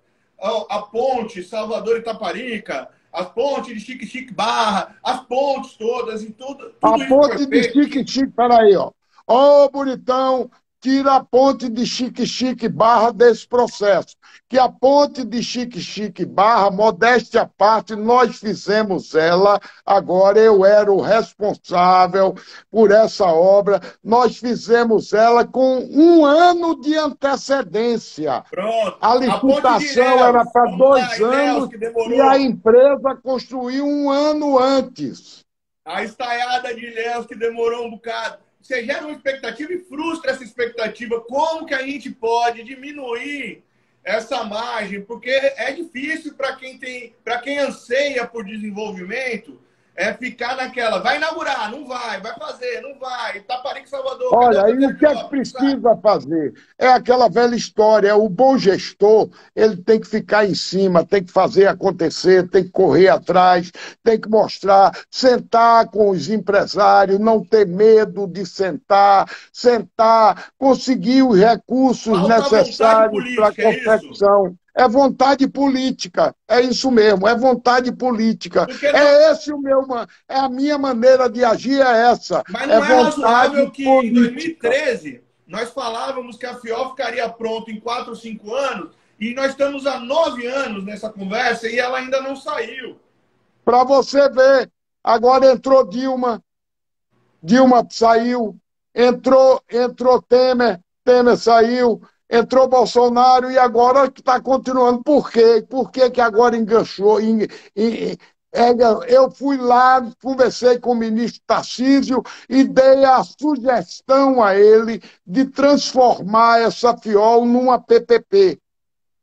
A ponte Salvador-Itaparica, as pontes de Xique-Xique-Barra, as pontes todas e tudo
A
isso
ponte
foi
de
feito.
Xique-Xique, peraí, ó. Ô, bonitão, tira a ponte de Xique-Xique-Barra desse processo. Que a ponte de Xique-Xique-Barra, modéstia à parte, nós fizemos ela, agora eu era o responsável por essa obra, nós fizemos ela com 1 ano de antecedência.
Pronto.
A
A ponte de
licitação era
Ilhéus,
para
vamos lá,
2
Ilhéus,
anos
que
e a
demorou.
empresa construiu 1 ano antes.
A estaiada de Ilhéus, que demorou um bocado. Você gera uma expectativa e frustra essa expectativa. Como que a gente pode diminuir essa margem? Porque é difícil para quem anseia por desenvolvimento, ficar naquela, vai inaugurar, não vai fazer, não vai. Itaparica, Salvador, cadê o
Olha, e o que é que
Petrópolis?
precisa fazer? É aquela velha história, o bom gestor, ele tem que ficar em cima, tem que fazer acontecer, tem que correr atrás, tem que mostrar, sentar com os empresários, não ter medo de sentar, conseguir os recursos
Falta vontade
necessários para a
política, é isso?
confecção. É vontade política, é isso mesmo, é vontade política.
Porque não,
É esse é a minha maneira de agir, é essa.
mas
É
não é
vontade
razoável que em
política.
2013 nós falávamos que a FIOL ficaria pronta em 4 ou 5 anos e nós estamos há 9 anos nessa conversa e ela ainda não saiu.
Para você ver, agora entrou Dilma, Dilma saiu, entrou Temer saiu, entrou Bolsonaro e agora está continuando. Por quê? Por que que agora enganchou? Eu fui lá, conversei com o ministro Tarcísio e dei a sugestão a ele de transformar essa FIOL numa PPP.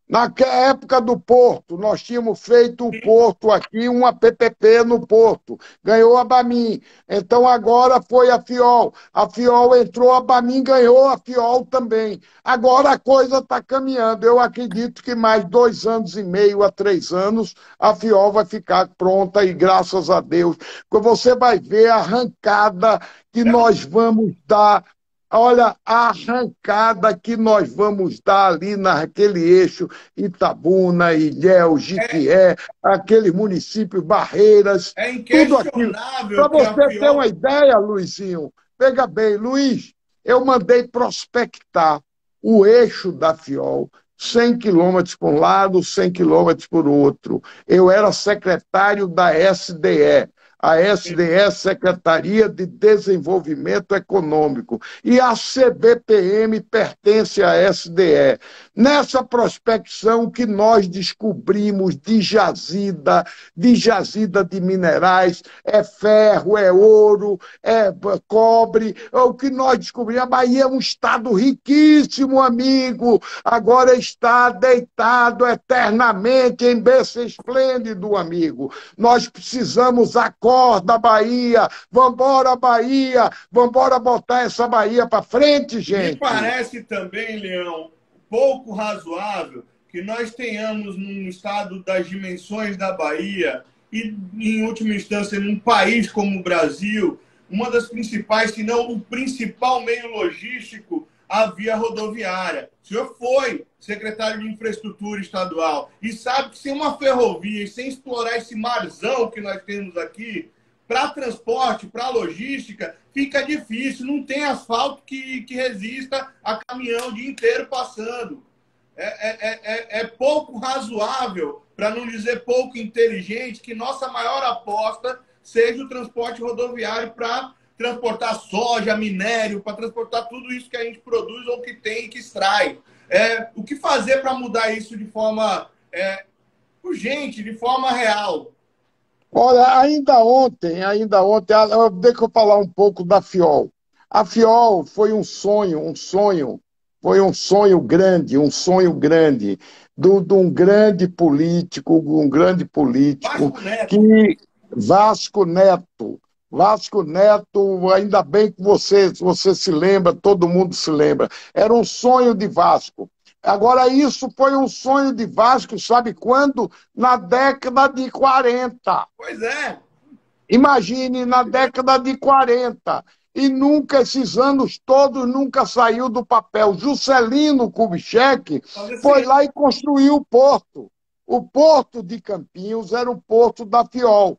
Na época do Porto, nós tínhamos feito o Porto aqui, uma PPP no Porto, ganhou a Bamin. Então agora foi a Fiol. A Fiol entrou, a Bamin ganhou, a Fiol também. Agora a coisa está caminhando. Eu acredito que mais 2 anos e meio a 3 anos a Fiol vai ficar pronta e graças a Deus. Você vai ver a arrancada que nós vamos dar. Olha, a arrancada que nós vamos dar ali naquele eixo Itabuna, Ilhéus,
É,
Jiquié, aquele município, Barreiras,
é
tudo aquilo. Para
inquestionável que a
você ter uma
Fiol.
ideia, Luizinho, veja bem, Luiz, eu mandei prospectar o eixo da Fiol, 100 quilômetros por um lado, 100 quilômetros por outro. Eu era secretário da SDE. A SDE, Secretaria de Desenvolvimento Econômico, e a CBPM pertence à SDE. Nessa prospecção que nós descobrimos de jazida de minerais, é ferro, é ouro, é cobre, é o que nós descobrimos. A Bahia é um estado riquíssimo, amigo, agora está deitado eternamente em berço esplêndido, amigo. Nós precisamos acorda, Bahia, vambora, Bahia, vambora botar essa Bahia para frente,
E me
gente.
parece também, Leão, pouco razoável que nós tenhamos num estado das dimensões da Bahia e, em última instância, num país como o Brasil, uma das principais, se não o principal meio logístico, a via rodoviária. O senhor foi secretário de Infraestrutura Estadual e sabe que sem uma ferrovia e sem explorar esse marzão que nós temos aqui, para transporte, para logística, fica difícil. Não tem asfalto que resista a caminhão o dia inteiro passando. É pouco razoável, para não dizer pouco inteligente, que nossa maior aposta seja o transporte rodoviário para transportar soja, minério, para transportar tudo isso que a gente produz ou que tem e que extrai. O que fazer para mudar isso de forma urgente, de forma real?
Olha, deixa eu falar um pouco da Fiol. A Fiol foi foi um sonho grande, de um grande político,
Vasco Neto.
que Vasco Neto. Vasco Neto, ainda bem que você se lembra, todo mundo se lembra. Era um sonho de Vasco. Agora, isso foi um sonho de Vasco, sabe quando? Na década de 40.
Pois é.
Imagine, na década de 40. E nunca, esses anos todos, nunca saiu do papel. Juscelino Kubitschek foi lá e construiu o porto. O porto de Campinhos era o porto da Fiol.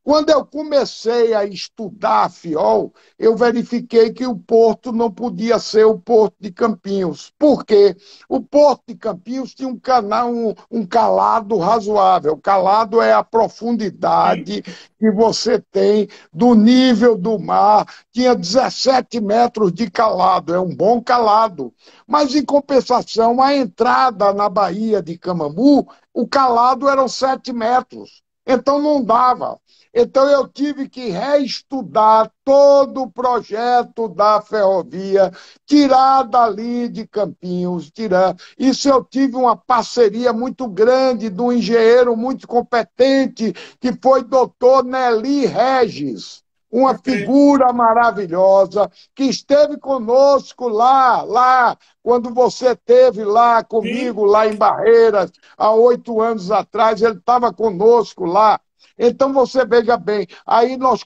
Quando eu comecei a estudar a FIOL, eu verifiquei que o porto não podia ser o Porto de Campinhos. Por quê? O Porto de Campinhos tinha um calado razoável. O calado é a profundidade que você tem do nível do mar. Tinha 17 metros de calado, é um bom calado. Mas, em compensação, a entrada na Baía de Camamu, o calado eram 7 metros. Então não dava. Então eu tive que reestudar todo o projeto da ferrovia, tirar dali de Campinhos, tirar. Isso eu tive uma parceria muito grande de um engenheiro muito competente, que foi doutor Nelly Regis, uma figura maravilhosa, que esteve conosco lá, quando você esteve lá comigo, lá em Barreiras, há 8 anos atrás, ele estava conosco lá. Então você veja bem, aí nós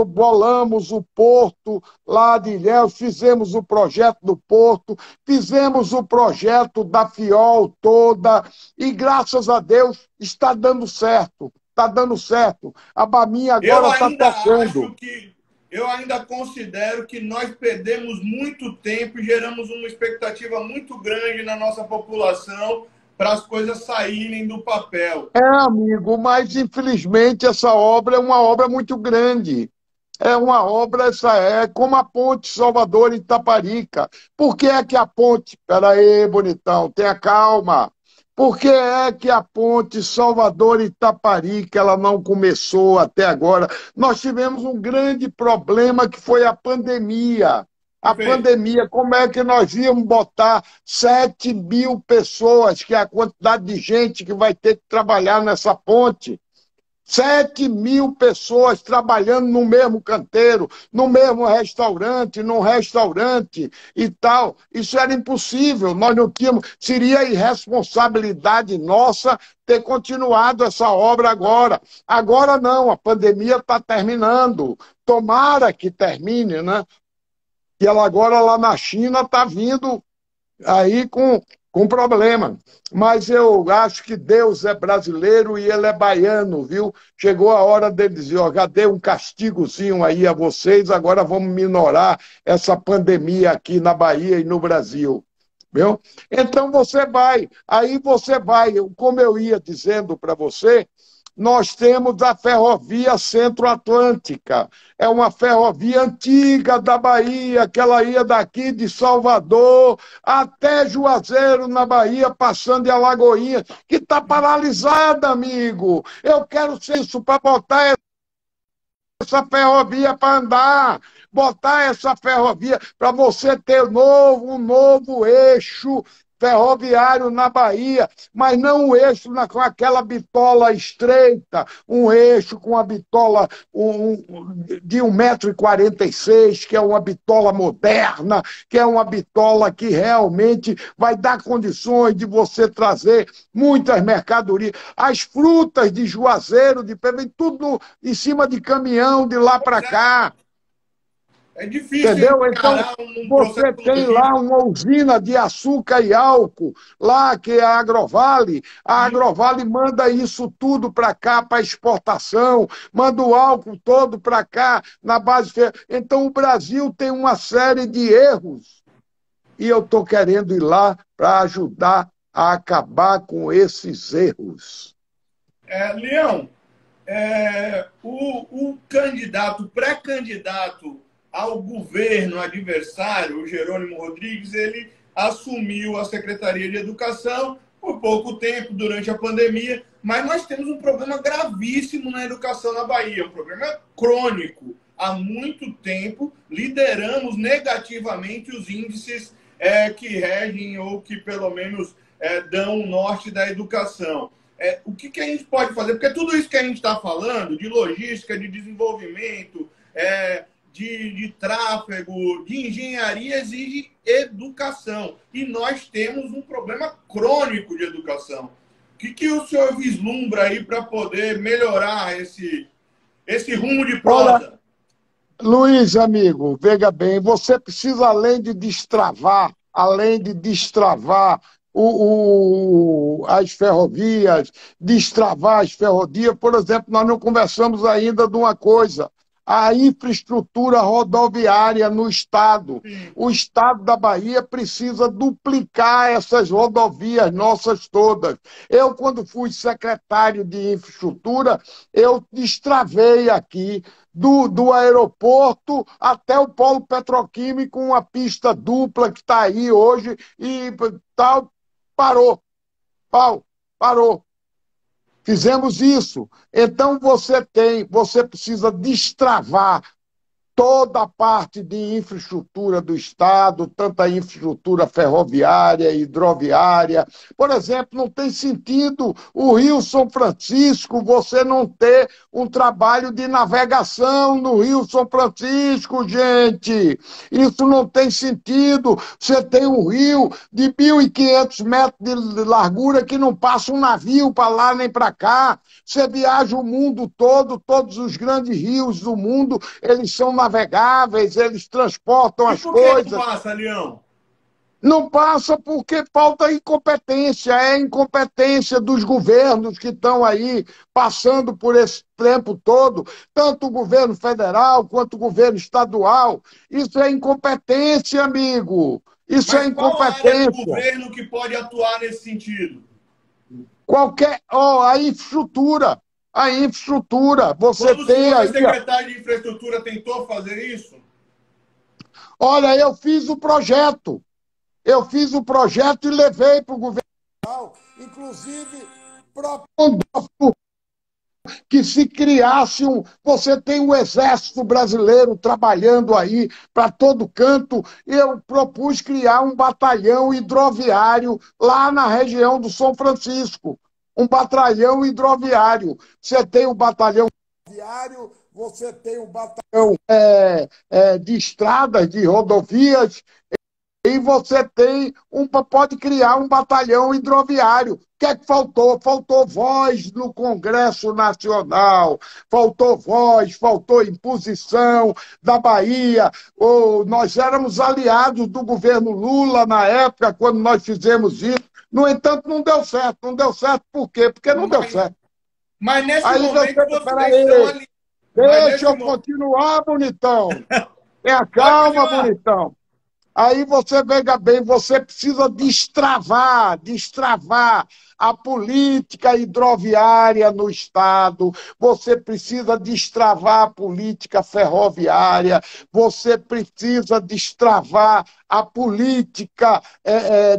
bolamos o porto lá de Ilhéus, fizemos o projeto do porto, fizemos o projeto da Fiol toda, e graças a Deus está dando certo. Está dando certo. A Bamin agora está tocando.
Eu ainda considero que nós perdemos muito tempo e geramos uma expectativa muito grande na nossa população para as coisas saírem do papel.
Amigo, mas infelizmente essa obra é uma obra muito grande. É uma obra, essa é como a ponte Salvador-Itaparica. Por que é que a ponte... Peraí, bonitão, tenha calma. Por que é que a ponte Salvador-Itaparica ela não começou até agora? Nós tivemos um grande problema que foi a pandemia. a pandemia, como é que nós íamos botar 7.000 pessoas, que é a quantidade de gente que vai ter que trabalhar nessa ponte? 7.000 pessoas trabalhando no mesmo canteiro, no mesmo restaurante, num restaurante e tal. Isso era impossível. Nós não tínhamos. Seria irresponsabilidade nossa ter continuado essa obra agora. Agora não, a pandemia está terminando. Tomara que termine, né? E ela agora lá na China está vindo aí com problema. Mas eu acho que Deus é brasileiro e ele é baiano, viu? Chegou a hora dele dizer, ó, já dei um castigozinho aí a vocês, agora vamos minorar essa pandemia aqui na Bahia e no Brasil. Viu? Então aí você vai, como eu ia dizendo para você, nós temos a Ferrovia Centro-Atlântica. É uma ferrovia antiga da Bahia, que ela ia daqui de Salvador até Juazeiro, na Bahia, passando em Alagoinha, que está paralisada, amigo. Eu quero ser isso para botar essa ferrovia para andar, botar essa ferrovia para você ter um novo eixo ferroviário na Bahia, mas não um eixo com aquela bitola estreita, um eixo com a bitola de 1,46 m, que é uma bitola moderna, que é uma bitola que realmente vai dar condições de você trazer muitas mercadorias. As frutas de Juazeiro, vem tudo em cima de caminhão, de lá para cá.
É difícil,
entendeu? Então, você tem lá uma usina de açúcar e álcool, lá que é a Agrovale. A Agrovale manda isso tudo para cá, para exportação, manda o álcool todo para cá, na base. Então, o Brasil tem uma série de erros. E eu estou querendo ir lá para ajudar a acabar com esses erros.
Leão, o candidato, pré-candidato ao governo adversário, o Jerônimo Rodrigues, ele assumiu a Secretaria de Educação por pouco tempo, durante a pandemia, mas nós temos um problema gravíssimo na educação na Bahia, um problema crônico. Há muito tempo lideramos negativamente os índices que regem ou que pelo menos dão o norte da educação. O que a gente pode fazer? Porque tudo isso que a gente está falando, de logística, de desenvolvimento, de tráfego, de engenharia, exige educação. E nós temos um problema crônico de educação. O que o senhor vislumbra aí para poder melhorar esse rumo de prosa?
Olha, Luiz, amigo, veja bem, você precisa, além de destravar as ferrovias, destravar as ferrovias, por exemplo, nós não conversamos ainda de uma coisa, a infraestrutura rodoviária no Estado.
Sim.
O Estado da Bahia precisa duplicar essas rodovias nossas todas. Eu, quando fui secretário de infraestrutura, eu destravei aqui do aeroporto até o polo petroquímico, uma pista dupla que está aí hoje e tal, parou. Fizemos isso. Então você precisa destravar toda a parte de infraestrutura do Estado, tanto a infraestrutura ferroviária, hidroviária. Por exemplo, não tem sentido o Rio São Francisco você não ter um trabalho de navegação no Rio São Francisco, gente. Isso não tem sentido. Você tem um rio de 1.500 metros de largura que não passa um navio para lá nem para cá. Você viaja o mundo todo, todos os grandes rios do mundo, eles são navegáveis, eles transportam as coisas.
Não passa, Leão?
Não passa porque falta incompetência, é incompetência dos governos que estão aí passando por esse tempo todo, tanto o governo federal quanto o governo estadual. Isso é incompetência, amigo. Isso é incompetência.
Qual área do governo que pode atuar nesse sentido?
A infraestrutura. A infraestrutura. Você
Quando
tem
o
aí.
senhor, secretário de Infraestrutura, tentou fazer isso?
Olha, eu fiz o projeto. E levei para o governo federal, inclusive propondo que se criasse um... Você tem o Exército Brasileiro trabalhando aí para todo canto. Eu propus criar um batalhão hidroviário lá na região do São Francisco. Um batalhão hidroviário. Você tem o batalhão hidroviário, você tem o batalhão de estradas, de rodovias, e você pode criar um batalhão hidroviário. O que é que faltou? Faltou voz no Congresso Nacional, faltou voz, faltou imposição da Bahia. Nós éramos aliados do governo Lula na época, quando nós fizemos isso. No entanto, não deu certo. Não deu certo por quê? Porque não deu certo.
Mas nesse
Aí
momento
você,
vocês estão ali.
deixa eu continuar, bonitão. Tenha calma, bonitão. Aí você, veja bem, você precisa destravar a política hidroviária no Estado, você precisa destravar a política ferroviária, você precisa destravar a política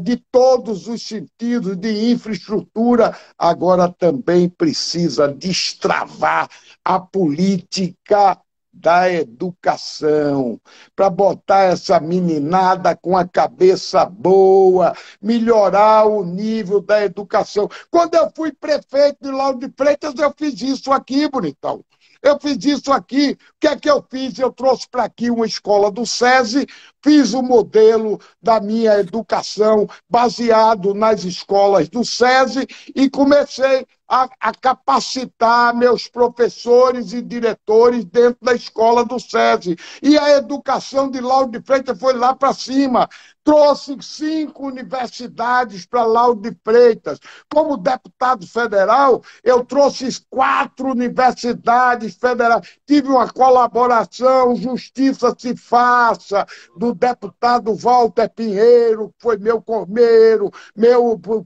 de todos os sentidos de infraestrutura. Agora também precisa destravar a política da educação, para botar essa meninada com a cabeça boa, melhorar o nível da educação. Quando eu fui prefeito de Lauro de Freitas, eu fiz isso aqui, bonitão. Eu fiz isso aqui. O que é que eu fiz? Eu trouxe para aqui uma escola do SESI, fiz o modelo da minha educação baseado nas escolas do SESI e comecei a capacitar meus professores e diretores dentro da escola do SESI. E a educação de Lauro de Freitas foi lá para cima. Trouxe 5 universidades para Lauro de Freitas. Como deputado federal, eu trouxe 4 universidades federais. Tive uma colaboração, Justiça Se Faça, do deputado Walter Pinheiro, que foi meu companheiro,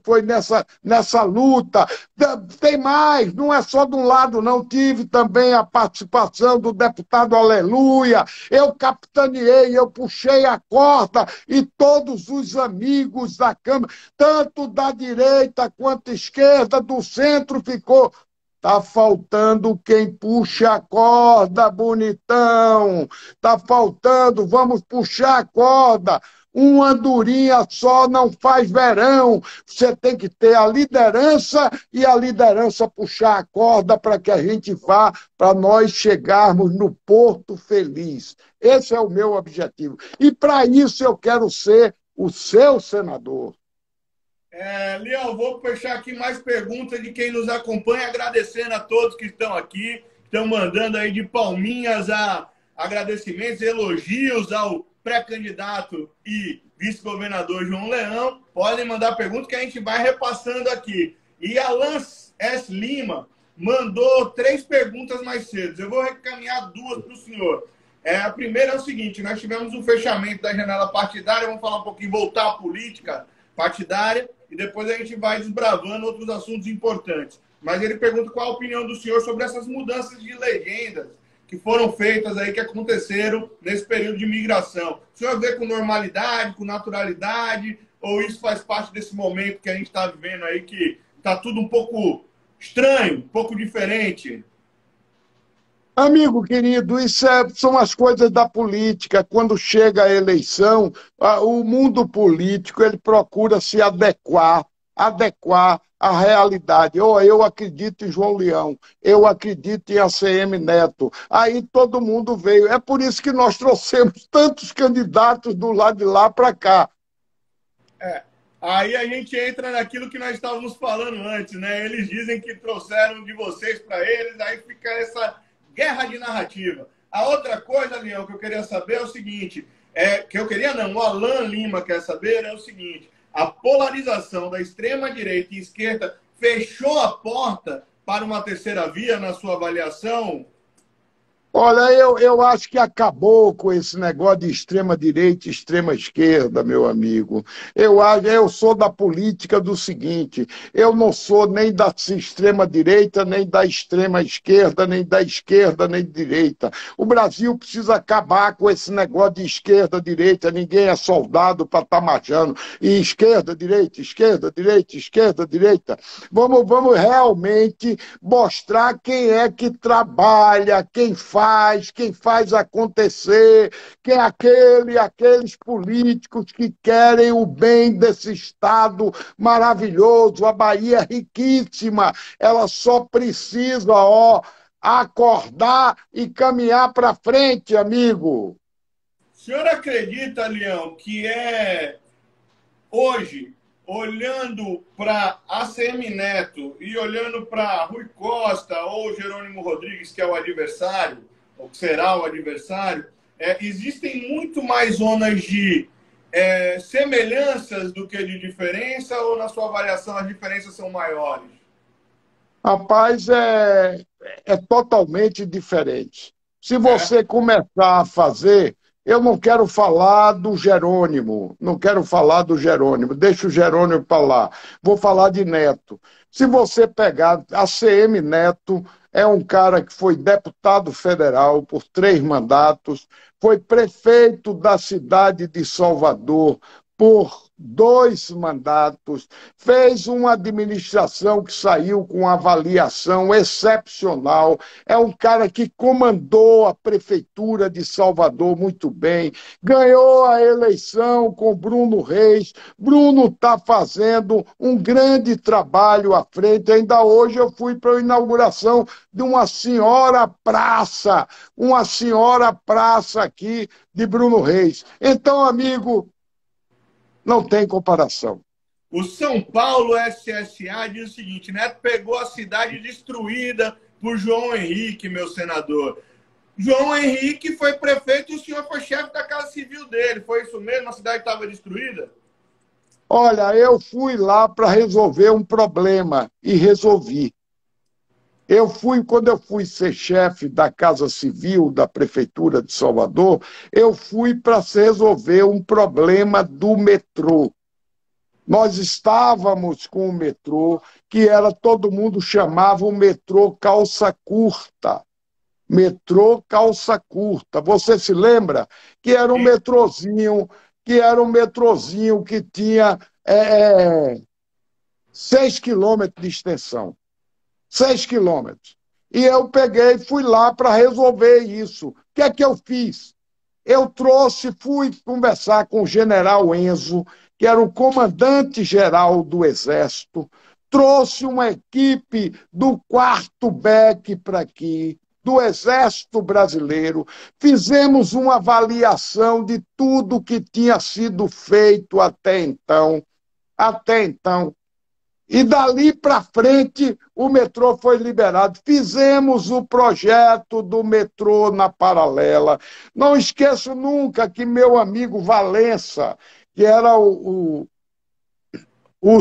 foi nessa luta. Tem mais, não é só de um lado, não. Tive também a participação do deputado Aleluia. Eu capitaneei, eu puxei a corda e todos os amigos da Câmara, tanto da direita quanto da esquerda, do centro, ficou. Tá faltando quem puxa a corda, bonitão. Tá faltando, vamos puxar a corda. Uma andorinha só não faz verão. Você tem que ter a liderança e a liderança puxar a corda para que a gente vá, para nós chegarmos no Porto Feliz. Esse é o meu objetivo. E para isso eu quero ser o seu senador.
Leão, vou fechar aqui mais perguntas de quem nos acompanha, agradecendo a todos que estão aqui, estão mandando aí de palminhas agradecimentos, elogios ao pré-candidato e vice-governador João Leão. Podem mandar perguntas que a gente vai repassando aqui. E Alan S. Lima mandou 3 perguntas mais cedo. Eu vou recaminhar 2 para o senhor. A primeira é o seguinte: nós tivemos o fechamento da janela partidária, vamos falar um pouquinho, voltar à política partidária, e depois a gente vai desbravando outros assuntos importantes. Mas ele pergunta qual a opinião do senhor sobre essas mudanças de legendas que foram feitas aí, que aconteceram nesse período de migração. O senhor vê com normalidade, com naturalidade, ou isso faz parte desse momento que a gente está vivendo aí, que está tudo um pouco estranho, um pouco diferente?
Amigo querido, isso são as coisas da política. Quando chega a eleição, o mundo político ele procura se adequar à realidade. Eu acredito em João Leão, eu acredito em ACM Neto. Aí todo mundo veio. É por isso que nós trouxemos tantos candidatos do lado de lá para cá.
Aí a gente entra naquilo que nós estávamos falando antes, né? Eles dizem que trouxeram de vocês para eles, aí fica essa guerra de narrativa. A outra coisa, Leão, que eu queria saber é o seguinte, o Alan Lima quer saber é o seguinte: a polarização da extrema-direita e esquerda fechou a porta para uma terceira via, na sua avaliação?
Olha, eu acho que acabou com esse negócio de extrema-direita e extrema-esquerda, meu amigo. Eu sou da política do seguinte: eu não sou nem da extrema-direita, nem da extrema-esquerda, nem da esquerda, nem da direita. O Brasil precisa acabar com esse negócio de esquerda-direita. Ninguém é soldado para estar marchando. E esquerda-direita, esquerda-direita, esquerda-direita. Vamos realmente mostrar quem é que trabalha, quem faz acontecer, quem é aqueles políticos que querem o bem desse Estado maravilhoso. A Bahia é riquíssima, ela só precisa, acordar e caminhar para frente, amigo.
O senhor acredita, Leão, que hoje, olhando para ACM Neto e olhando para Rui Costa ou Jerônimo Rodrigues, que é o adversário, ou que será o adversário, existem muito mais zonas de semelhanças do que de diferença, ou na sua avaliação as diferenças são maiores?
Rapaz, é totalmente diferente. Se
É?
você começar a fazer, eu não quero falar do Jerônimo, não quero falar do Jerônimo, deixa o Jerônimo para lá. Vou falar de Neto. Se você pegar a CM Neto, é um cara que foi deputado federal por 3 mandatos, foi prefeito da cidade de Salvador por 2 mandatos, fez uma administração que saiu com avaliação excepcional, é um cara que comandou a prefeitura de Salvador muito bem, ganhou a eleição com Bruno Reis. Bruno está fazendo um grande trabalho à frente. Ainda hoje eu fui para a inauguração de uma senhora praça aqui de Bruno Reis. Então, amigo, não tem comparação.
O São Paulo SSA diz o seguinte: Neto pegou a cidade destruída por João Henrique, meu senador. João Henrique foi prefeito e o senhor foi chefe da Casa Civil dele. Foi isso mesmo? A cidade estava destruída?
Olha, eu fui lá para resolver um problema e resolvi. Quando eu fui ser chefe da Casa Civil da Prefeitura de Salvador, eu fui para resolver um problema do metrô. Nós estávamos com o metrô, que era, todo mundo chamava o metrô calça curta. Metrô calça curta. Você se lembra? Que era um
Sim.
metrozinho, que tinha 6 quilômetros de extensão. 6 quilômetros. E eu peguei, fui lá para resolver isso. O que é que eu fiz? Fui conversar com o general Enzo, que era o comandante-geral do Exército, trouxe uma equipe do 4º BEC para aqui, do Exército Brasileiro, fizemos uma avaliação de tudo que tinha sido feito até então, e dali para frente o metrô foi liberado. Fizemos o projeto do metrô na paralela. Não esqueço nunca que meu amigo Valença, que era o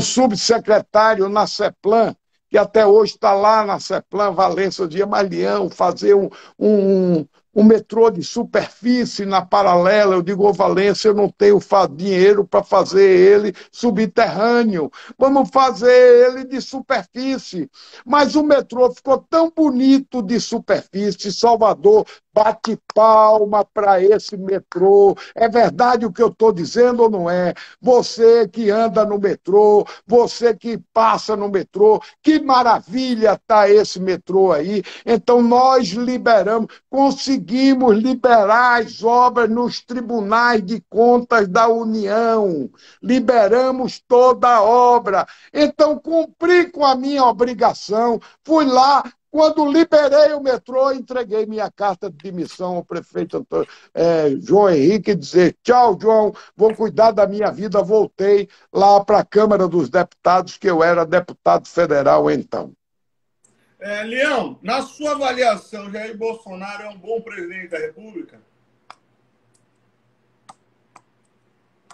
subsecretário na CEPLAN, que até hoje está lá na CEPLAN, Valença, de Leão, fazer um metrô de superfície na paralela. Eu digo, ô Valença, eu não tenho dinheiro para fazer ele subterrâneo, vamos fazer ele de superfície. Mas o metrô ficou tão bonito de superfície, Salvador bate palma para esse metrô. É verdade o que eu estou dizendo ou não é? Você que anda no metrô, você que passa no metrô, que maravilha está esse metrô aí. Então nós conseguimos liberar as obras nos tribunais de contas da União, liberamos toda a obra. Então cumpri com a minha obrigação, fui lá. Quando liberei o metrô, entreguei minha carta de demissão ao prefeito João Henrique, dizer: tchau, João, vou cuidar da minha vida. Voltei lá para a Câmara dos Deputados, que eu era deputado federal então.
Leão, na sua avaliação, Jair Bolsonaro é um bom presidente da República?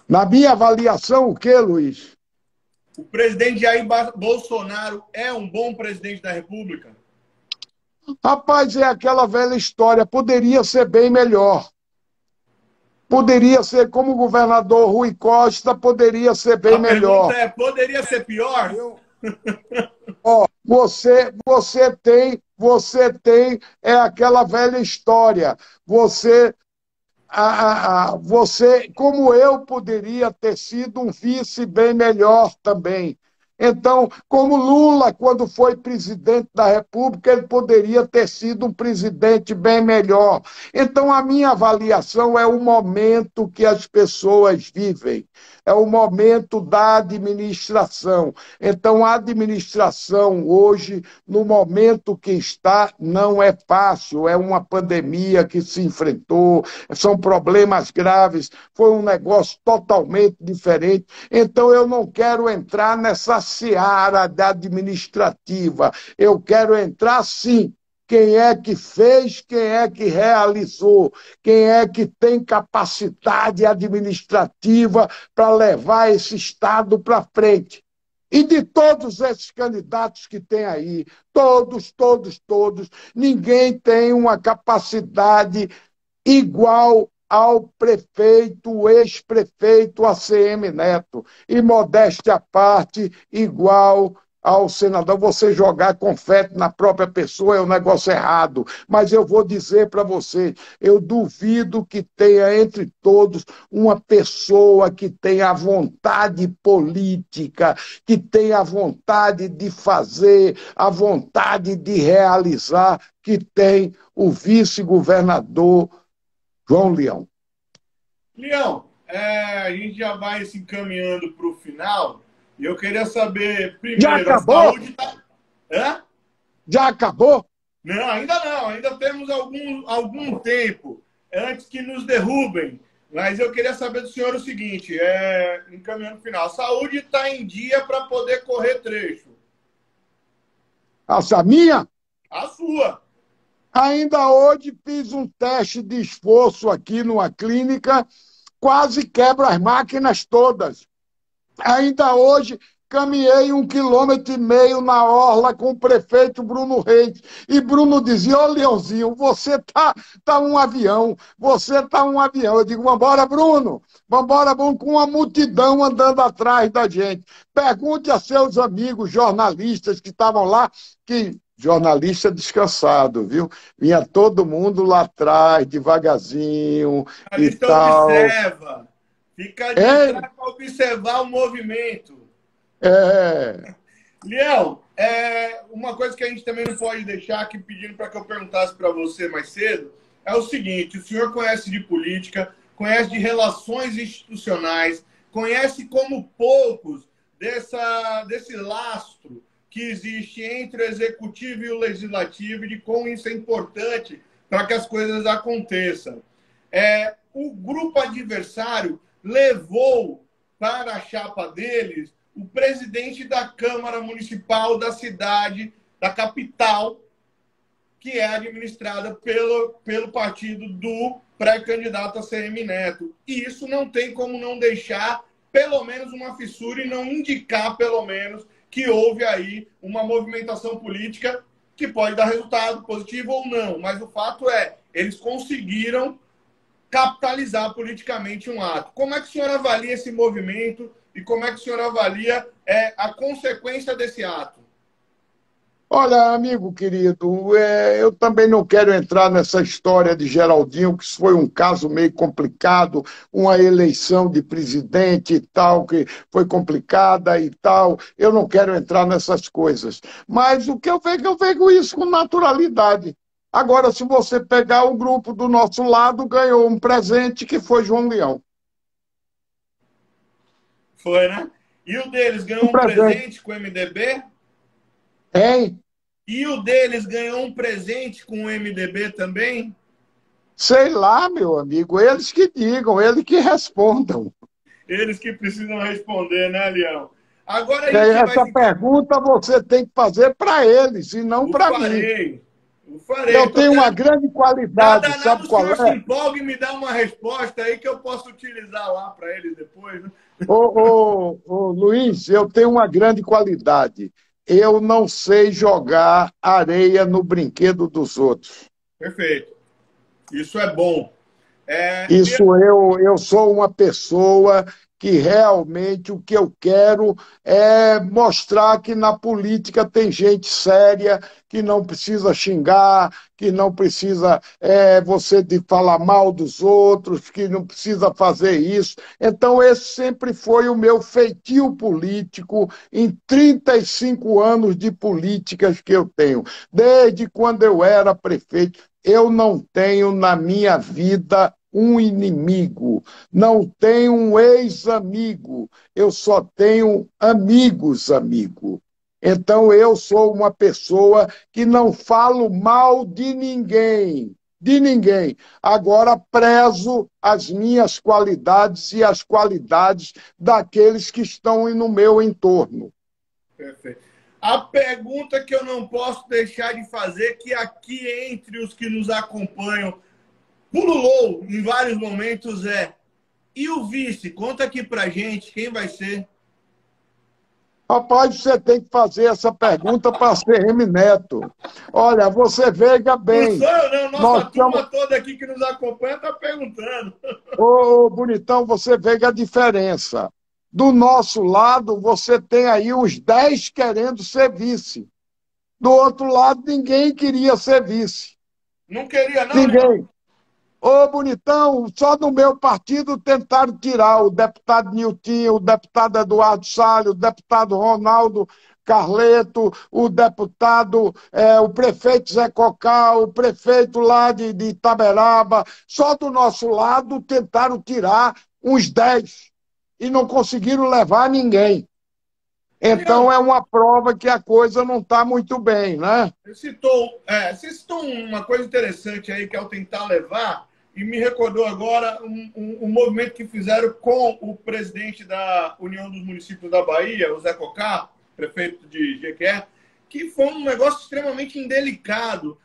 Na minha avaliação, o quê, Luiz?
O presidente Jair Bolsonaro é um bom presidente da República?
Rapaz, é aquela velha história, poderia ser bem melhor. Poderia ser como o governador Rui Costa, poderia ser bem
A pergunta
melhor.
é, poderia ser pior?
Ó, você tem é aquela velha história. Você, como eu, poderia ter sido um vice bem melhor também. Então, como Lula, quando foi presidente da República, ele poderia ter sido um presidente bem melhor. Então, a minha avaliação é o momento que as pessoas vivem, é o momento da administração. Então, a administração hoje, no momento que está, não é fácil, é uma pandemia que se enfrentou, são problemas graves, foi um negócio totalmente diferente. Então, eu não quero entrar nessa seara da administrativa, eu quero entrar, sim, quem é que fez, quem é que realizou, quem é que tem capacidade administrativa para levar esse Estado para frente. E de todos esses candidatos que tem aí, todos, ninguém tem uma capacidade igual ao prefeito, o ex-prefeito ACM Neto. E, modéstia à parte, igual ao senador. Você jogar confete na própria pessoa é um negócio errado. Mas eu vou dizer para você, eu duvido que tenha entre todos uma pessoa que tenha a vontade política, que tenha a vontade de fazer, a vontade de realizar, que tem o vice-governador João Leão.
Leão, a gente já vai se encaminhando para o final e eu queria saber,
Já
primeiro, a
acabou?
saúde está... Hã?
Já acabou?
Não, ainda temos algum tempo antes que nos derrubem. Mas eu queria saber do senhor o seguinte, encaminhando o final, a saúde está em dia para poder correr trecho?
A minha?
A sua.
Ainda hoje fiz um teste de esforço aqui numa clínica, quase quebra as máquinas todas. Ainda hoje caminhei 1,5 km na orla com o prefeito Bruno Reis. E Bruno dizia, ô Leãozinho, você tá um avião, você tá um avião. Eu digo, vambora, Bruno, vamos com uma multidão andando atrás da gente. Pergunte a seus amigos jornalistas que estavam lá, que jornalista descansado, viu? Vinha todo mundo lá atrás, devagarzinho
A
e
lista
tal.
observa. Fica de
É,
trás para observar o movimento.
é,
Leão, uma coisa que a gente também não pode deixar aqui pedindo para que eu perguntasse para você mais cedo é o seguinte: o senhor conhece de política, conhece de relações institucionais, conhece como poucos desse lastro que existe entre o executivo e o legislativo e de como isso é importante para que as coisas aconteçam. O grupo adversário levou para a chapa deles o presidente da Câmara Municipal da cidade, da capital, que é administrada pelo partido do pré-candidato ACM Neto. E isso não tem como não deixar, pelo menos, uma fissura e não indicar, pelo menos, que houve aí uma movimentação política que pode dar resultado positivo ou não. Mas o fato é, eles conseguiram capitalizar politicamente um ato. Como é que o senhor avalia esse movimento e como é que o senhor avalia a consequência desse ato?
olha, amigo querido, eu também não quero entrar nessa história de Geraldinho, que isso foi um caso meio complicado, uma eleição de presidente e tal, que foi complicada e tal. Eu não quero entrar nessas coisas. Mas o que eu vejo isso com naturalidade. Agora, se você pegar o grupo do nosso lado, ganhou um presente que foi João Leão.
Foi, né? E o deles
Um
ganhou um
presente.
presente com o MDB?
Hein?
E o deles ganhou um presente com o MDB também?
Sei lá, meu amigo, eles que digam, eles que respondam.
Eles que precisam responder, né, Leão? Agora a gente vai
Essa
ficar...
pergunta você tem que fazer para eles e não
O
para mim.
farei. O farei.
Eu
Tô
tenho uma
querendo...
grande
Tá
qualidade,
danado
sabe
o
qual
senhor se
é?
empolga e me dá uma resposta aí que eu posso utilizar lá para eles depois, né?
Luiz, eu tenho uma grande qualidade. eu não sei jogar areia no brinquedo dos outros.
Perfeito. Isso é bom.
Eu sou uma pessoa que realmente o que eu quero é mostrar que na política tem gente séria, que não precisa xingar, que não precisa você de falar mal dos outros, que não precisa fazer isso. Então, esse sempre foi o meu feitio político em 35 anos de políticas que eu tenho. Desde quando eu era prefeito, eu não tenho na minha vida um inimigo, não tenho um ex-amigo, eu só tenho amigos, amigo. Então eu sou uma pessoa que não falo mal de ninguém, de ninguém. Agora prezo as minhas qualidades e as qualidades daqueles que estão no meu entorno.
Perfeito. A pergunta que eu não posso deixar de fazer, que aqui entre os que nos acompanham pululou em vários momentos, e o vice? Conta aqui pra gente quem vai ser.
Rapaz, você tem que fazer essa pergunta para a CM Neto. Olha, você veja
Não
bem,
sou eu, não.
nós
Nossa
estamos...
turma toda aqui que nos acompanha está perguntando.
Ô, bonitão, você veja a diferença. Do nosso lado, você tem aí uns 10 querendo ser vice. Do outro lado, ninguém queria ser vice.
Não queria, não, Leão?
Ninguém. Ô, bonitão, só no meu partido tentaram tirar o deputado Nilton, o deputado Eduardo Salles, o deputado Ronaldo Carleto, o deputado, o prefeito Zé Cocal, o prefeito lá de Itaberaba. Só do nosso lado tentaram tirar uns 10 e não conseguiram levar ninguém. Então é uma prova que a coisa não está muito bem, né?
Você citou uma coisa interessante aí, que é o tentar levar, e me recordou agora um movimento que fizeram com o presidente da União dos Municípios da Bahia, o Zé Cocá, prefeito de Jequié, que foi um negócio extremamente indelicado.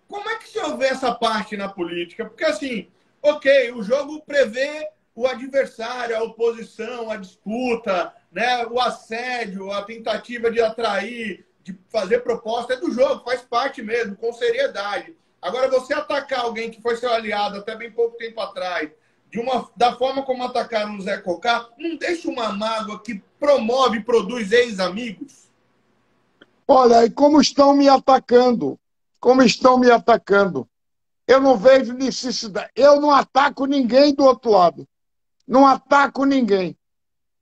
Como é que se houver essa parte na política? Porque, assim, ok, o jogo prevê o adversário, a oposição, a disputa, né, o assédio, a tentativa de atrair, de fazer proposta, é do jogo, faz parte mesmo, com seriedade. Agora, você atacar alguém que foi seu aliado até bem pouco tempo atrás, da forma como atacaram o Zé Cocá, não deixa uma mágoa que promove e produz ex-amigos?
Olha, e como estão me atacando? Como estão me atacando? Eu não vejo necessidade. Eu não ataco ninguém do outro lado. Não ataco ninguém.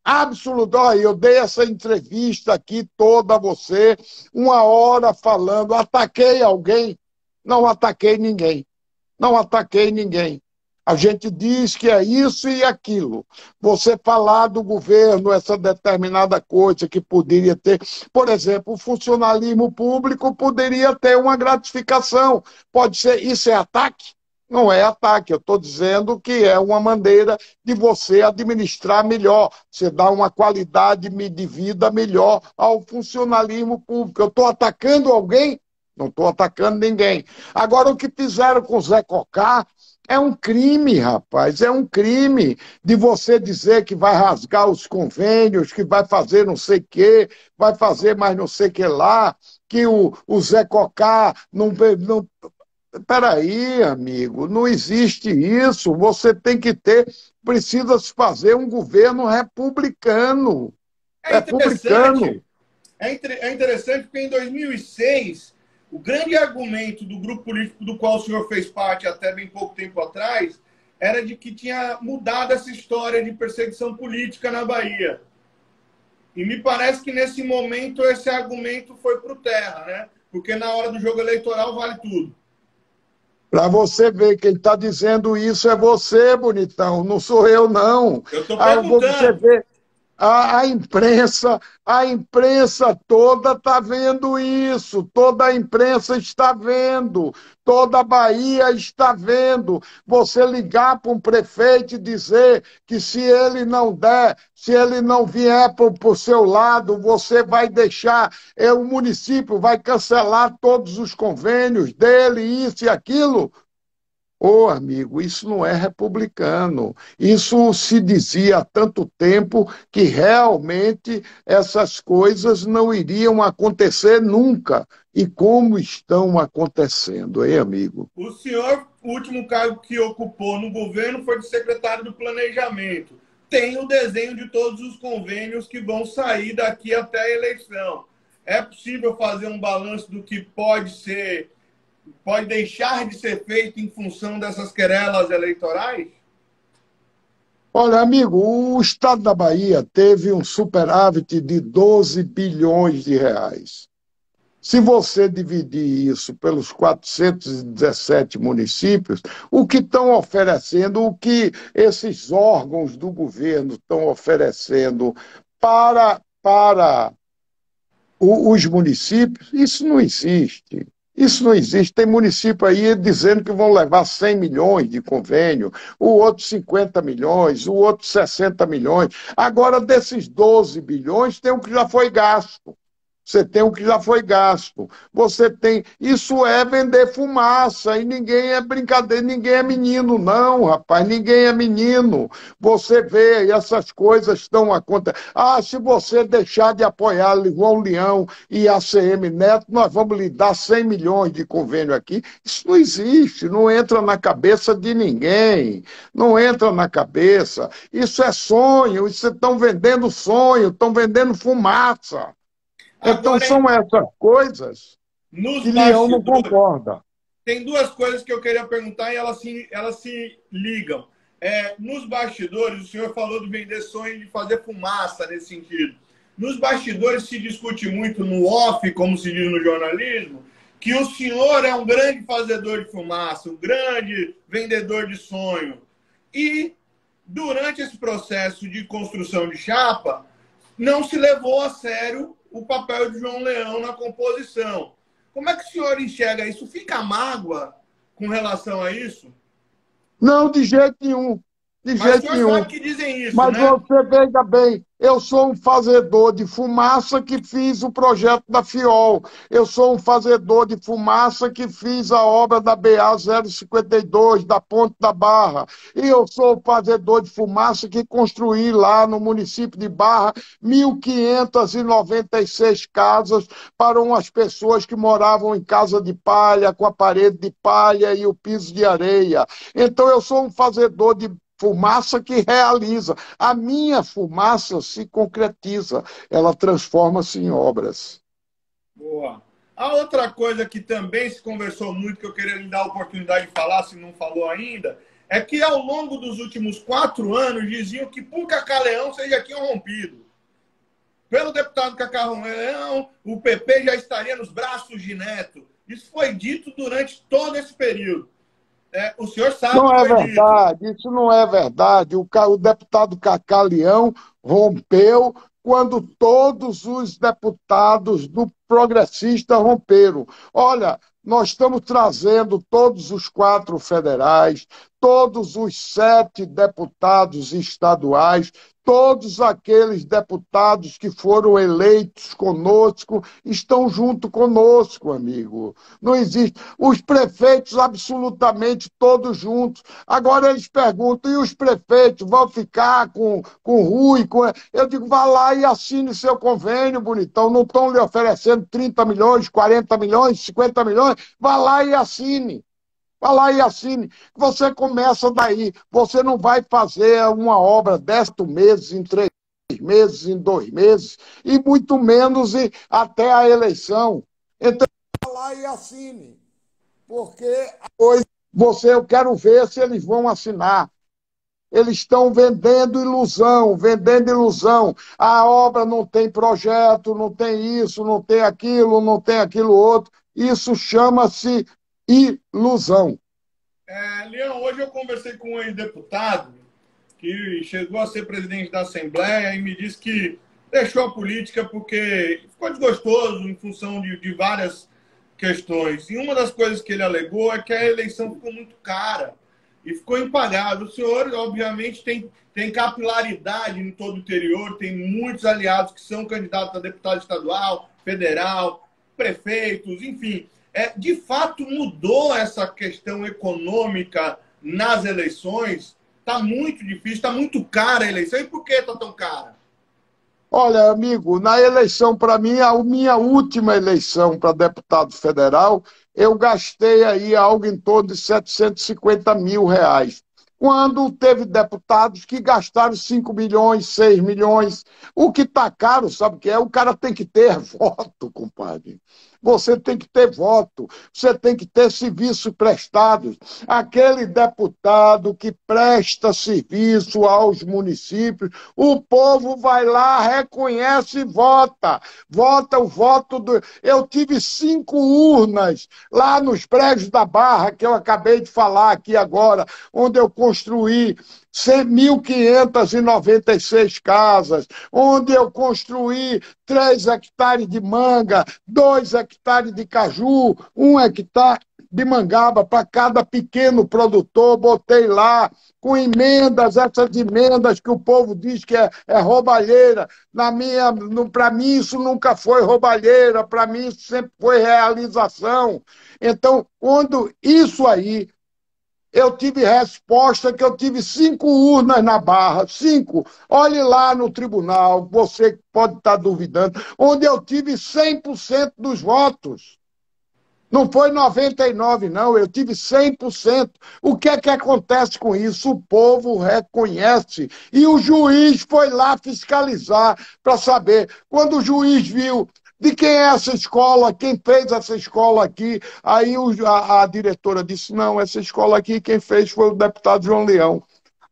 Absoluto. Olha, eu dei essa entrevista aqui toda a você, 1 hora falando. Ataquei alguém? Não ataquei ninguém. Não ataquei ninguém. A gente diz que é isso e aquilo. Você falar do governo, essa determinada coisa que poderia ter. Por exemplo, o funcionalismo público poderia ter uma gratificação. Pode ser. Isso é ataque? Não é ataque. Eu estou dizendo que é uma maneira de você administrar melhor. Você dá uma qualidade de vida melhor ao funcionalismo público. Eu estou atacando alguém? Não estou atacando ninguém. Agora, o que fizeram com o Zé Cocá é um crime, rapaz, é um crime de você dizer que vai rasgar os convênios, que vai fazer não sei o quê, vai fazer mais não sei o que lá, que o Zé Cocá não... Peraí, amigo, não existe isso. Você tem que ter... Precisa se fazer um governo republicano.
É
Republicano.
interessante. É interessante porque em 2006... O grande argumento do grupo político do qual o senhor fez parte até bem pouco tempo atrás era de que tinha mudado essa história de perseguição política na Bahia. E me parece que nesse momento esse argumento foi por terra, né? Porque na hora do jogo eleitoral vale tudo.
Para você ver, quem está dizendo isso é você, bonitão, não sou eu, não.
Eu estou perguntando.
Você vê, a imprensa toda está vendo isso, toda a imprensa está vendo, toda a Bahia está vendo. Você ligar para um prefeito e dizer que se ele não der, se ele não vier para o seu lado, você vai deixar, o município vai cancelar todos os convênios dele, isso e aquilo. Ô, amigo, isso não é republicano. Isso se dizia há tanto tempo que realmente essas coisas não iriam acontecer nunca. E como estão acontecendo, hein, amigo?
O senhor, o último cargo que ocupou no governo foi de secretário do Planejamento. Tem o desenho de todos os convênios que vão sair daqui até a eleição. É possível fazer um balanço do que pode deixar de ser feito em função dessas querelas eleitorais?
Olha, amigo, o estado da Bahia teve um superávit de 12 bilhões de reais. Se você dividir isso pelos 417 municípios, o que estão oferecendo, o que esses órgãos do governo estão oferecendo para os municípios, isso não existe. Isso não existe. Tem município aí dizendo que vão levar 100 milhões de convênio, o outro 50 milhões, o outro 60 milhões. Agora, desses 12 bilhões, tem um que já foi gasto. Você tem o que já foi gasto. Você tem. Isso é vender fumaça. E ninguém é brincadeira, ninguém é menino, não, rapaz. Ninguém é menino. Você vê, e essas coisas estão acontecendo. Ah, se você deixar de apoiar João Leão e ACM Neto, nós vamos lhe dar 100 milhões de convênio aqui. Isso não existe, não entra na cabeça de ninguém. Não entra na cabeça. Isso é sonho, isso estão vendendo sonho, estão vendendo fumaça. Então
Agora,
são essas coisas
nos
que Leão não
bastidores,
concorda.
tem duas coisas que eu queria perguntar e elas se ligam. Nos bastidores, o senhor falou de vender sonho e de fazer fumaça nesse sentido. Nos bastidores se discute muito no off, como se diz no jornalismo, que o senhor é um grande fazedor de fumaça, um grande vendedor de sonho. E durante esse processo de construção de chapa, não se levou a sério o papel de João Leão na composição. Como é que o senhor enxerga isso? Fica mágoa com relação a isso?
Não, de jeito nenhum. De
Mas o
jeito
senhor
nenhum.
sabe que dizem isso,
Mas
né?
você veja bem, eu sou um fazedor de fumaça que fiz o projeto da FIOL. Eu sou um fazedor de fumaça que fiz a obra da BA 052, da Ponte da Barra. E eu sou um fazedor de fumaça que construí lá no município de Barra 1.596 casas para umas pessoas que moravam em casa de palha, com a parede de palha e o piso de areia. Então eu sou um fazedor de fumaça que realiza. A minha fumaça se concretiza, ela transforma-se em obras.
Boa. A outra coisa que também se conversou muito, que eu queria lhe dar a oportunidade de falar, se não falou ainda, é que ao longo dos últimos 4 anos diziam que por Cacá Leão vocês já tinham rompido. Pelo deputado Cacá Leão, o PP já estaria nos braços de Neto. Isso foi dito durante todo esse período. O senhor sabe
Não
que
é
foi dito.
verdade, isso não é verdade. O deputado Cacá Leão rompeu quando todos os deputados do Progressista romperam. Olha, nós estamos trazendo todos os 4 federais, todos os 7 deputados estaduais, todos aqueles deputados que foram eleitos conosco estão junto conosco, amigo. Não existe. Os prefeitos absolutamente todos juntos. Agora eles perguntam, e os prefeitos vão ficar com Rui? Eu digo, vá lá e assine seu convênio, bonitão. Não estão lhe oferecendo 30 milhões, 40 milhões, 50 milhões? Vá lá e assine. Vá lá e assine. Você começa daí. Você não vai fazer uma obra 10 meses, em 3 meses, em 2 meses, e muito menos até a eleição. Então, vá lá e assine. Porque hoje eu quero ver se eles vão assinar. Eles estão vendendo ilusão, vendendo ilusão. A obra não tem projeto, não tem isso, não tem aquilo outro. Isso chama-se ilusão.
Leão, hoje eu conversei com um ex-deputado que chegou a ser presidente da Assembleia e me disse que deixou a política porque ficou desgostoso em função de várias questões. E uma das coisas que ele alegou é que a eleição ficou muito cara e ficou impagável. O senhor, obviamente, tem capilaridade em todo o interior, tem muitos aliados que são candidatos a deputado estadual, federal, prefeitos, enfim. De fato mudou essa questão econômica nas eleições? Está muito difícil, está muito cara a eleição. E por que está tão cara?
Olha, amigo, na eleição, para mim, a minha última eleição para deputado federal, eu gastei aí algo em torno de R$ 750 mil. Quando teve deputados que gastaram 5 milhões, 6 milhões. O que está caro, sabe o que é? O cara tem que ter voto, compadre. Você tem que ter voto, você tem que ter serviço prestado. Aquele deputado que presta serviço aos municípios, o povo vai lá, reconhece e vota. Vota o voto do... Eu tive 5 urnas lá nos prédios da Barra, que eu acabei de falar aqui agora, onde eu construí 1.596 casas, onde eu construí 3 hectares de manga, 2 hectares de caju, 1 hectare de mangaba para cada pequeno produtor, botei lá, com emendas, essas emendas que o povo diz que é roubalheira. Para mim isso nunca foi roubalheira, para mim isso sempre foi realização. Então, quando isso aí, eu tive resposta que eu tive 5 urnas na Barra, 5. Olhe lá no tribunal, você pode estar duvidando, onde eu tive 100% dos votos. Não foi 99, não, eu tive 100%. O que é que acontece com isso? O povo reconhece. E o juiz foi lá fiscalizar para saber. Quando o juiz viu de quem é essa escola, quem fez essa escola aqui, aí a diretora disse, não, essa escola aqui quem fez foi o deputado João Leão.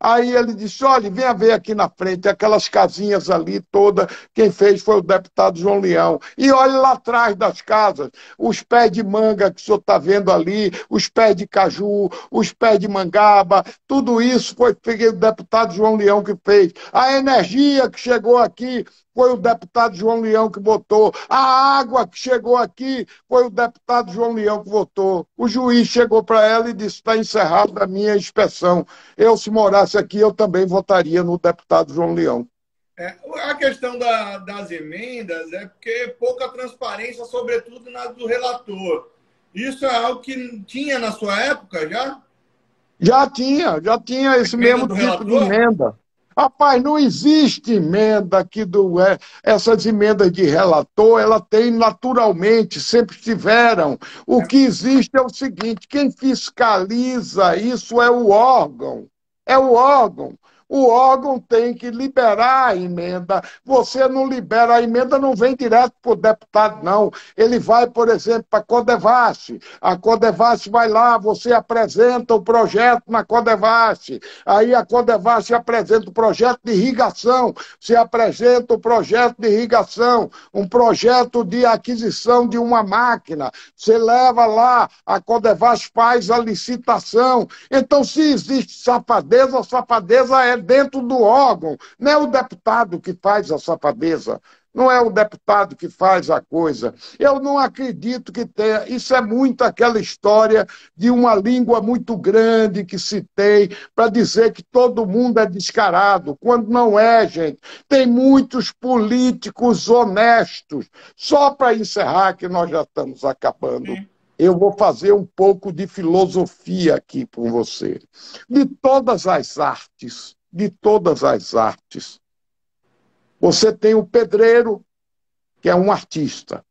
Aí ele disse, olha, venha ver aqui na frente, aquelas casinhas ali toda, quem fez foi o deputado João Leão. E olhe lá atrás das casas, os pés de manga que o senhor está vendo ali, os pés de caju, os pés de mangaba, tudo isso foi o deputado João Leão que fez. A energia que chegou aqui foi o deputado João Leão que botou. A água que chegou aqui foi o deputado João Leão que votou. O juiz chegou para ela e disse, está encerrada a minha inspeção. Eu, se morasse aqui, eu também votaria no deputado João Leão.
A questão das emendas é porque pouca transparência, sobretudo na do relator. Isso é algo que tinha na sua época já?
Já tinha esse mesmo tipo de emenda. Rapaz, não existe emenda essas emendas de relator, ela tem naturalmente, sempre tiveram. O que existe é o seguinte, quem fiscaliza isso é o órgão. É o órgão. O órgão tem que liberar a emenda. Você não libera a emenda, não vem direto para o deputado, não. Ele vai, por exemplo, para a Codevasf. A Codevasf vai lá, você apresenta o projeto na Codevasf. Aí a Codevasf apresenta o projeto de irrigação. Você apresenta o projeto de irrigação, um projeto de aquisição de uma máquina. Você leva lá, a Codevasf faz a licitação. Então, se existe safadeza, a safadeza é dentro do órgão, não é o deputado que faz a safadeza, não é o deputado que faz a coisa. Eu não acredito que tenha, isso é muito aquela história de uma língua muito grande que se tem para dizer que todo mundo é descarado, quando não é, gente. Tem muitos políticos honestos. Só para encerrar, que nós já estamos acabando, eu vou fazer um pouco de filosofia aqui com você. De todas as artes, você tem o pedreiro, que é um artista.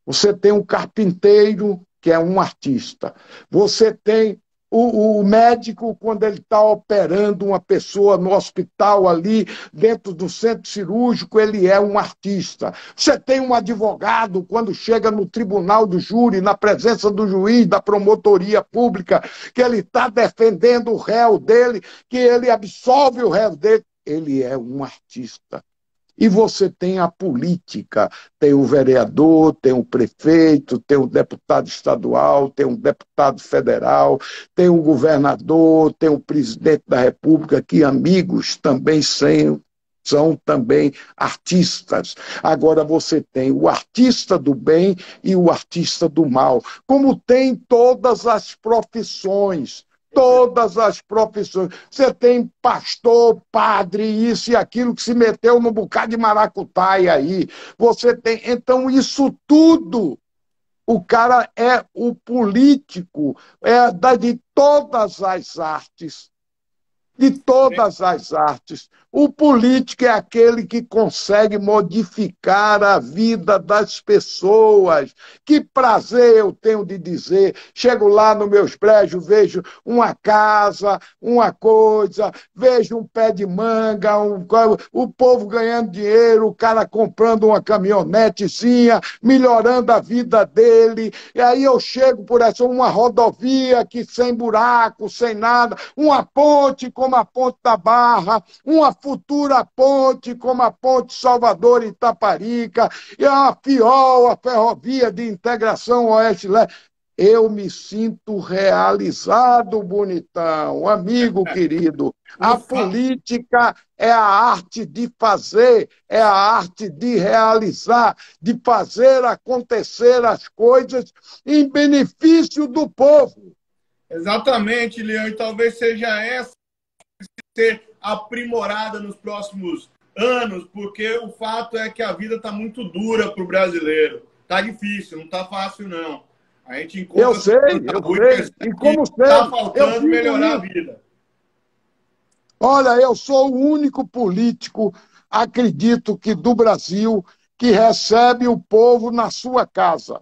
Você tem o carpinteiro, que é um artista. Você tem o médico, quando ele está operando uma pessoa no hospital ali, dentro do centro cirúrgico, ele é um artista. Você tem um advogado, quando chega no tribunal do júri, na presença do juiz, da promotoria pública, que ele está defendendo o réu dele, que ele absolve o réu dele, ele é um artista. E você tem a política, tem o vereador, tem o prefeito, tem o deputado estadual, tem um deputado federal, tem o governador, tem o presidente da República, que amigos também são também artistas. Agora você tem o artista do bem e o artista do mal, como tem todas as profissões. Todas as profissões. Você tem pastor, padre, isso e aquilo que se meteu num bocado de maracutaia aí. Você tem. Então, isso tudo O cara é o político, de todas as artes. De todas as artes. O político é aquele que consegue modificar a vida das pessoas. Que prazer eu tenho de dizer. Chego lá nos meus prédios, vejo uma casa, uma coisa, vejo um pé de manga, o povo ganhando dinheiro, o cara comprando uma caminhonetezinha, melhorando a vida dele. E aí eu chego por essa, uma rodovia que sem buraco, sem nada, uma ponte como a Ponte da Barra, uma futura ponte como a Ponte Salvador-Itaparica, e a FIOL, a Ferrovia de Integração Oeste-Leste. Eu me sinto realizado, bonitão, amigo querido. A política é a arte de fazer, é a arte de realizar, de fazer acontecer as coisas em benefício do povo.
Exatamente, Leão, e talvez seja essa ser aprimorada nos próximos anos, porque o fato é que a vida está muito dura para o brasileiro. Está difícil, não está fácil, não. A gente encontra...
Eu sei. E como sei,
está faltando melhorar a vida.
Olha, eu sou o único político, acredito que do Brasil, que recebe o povo na sua casa.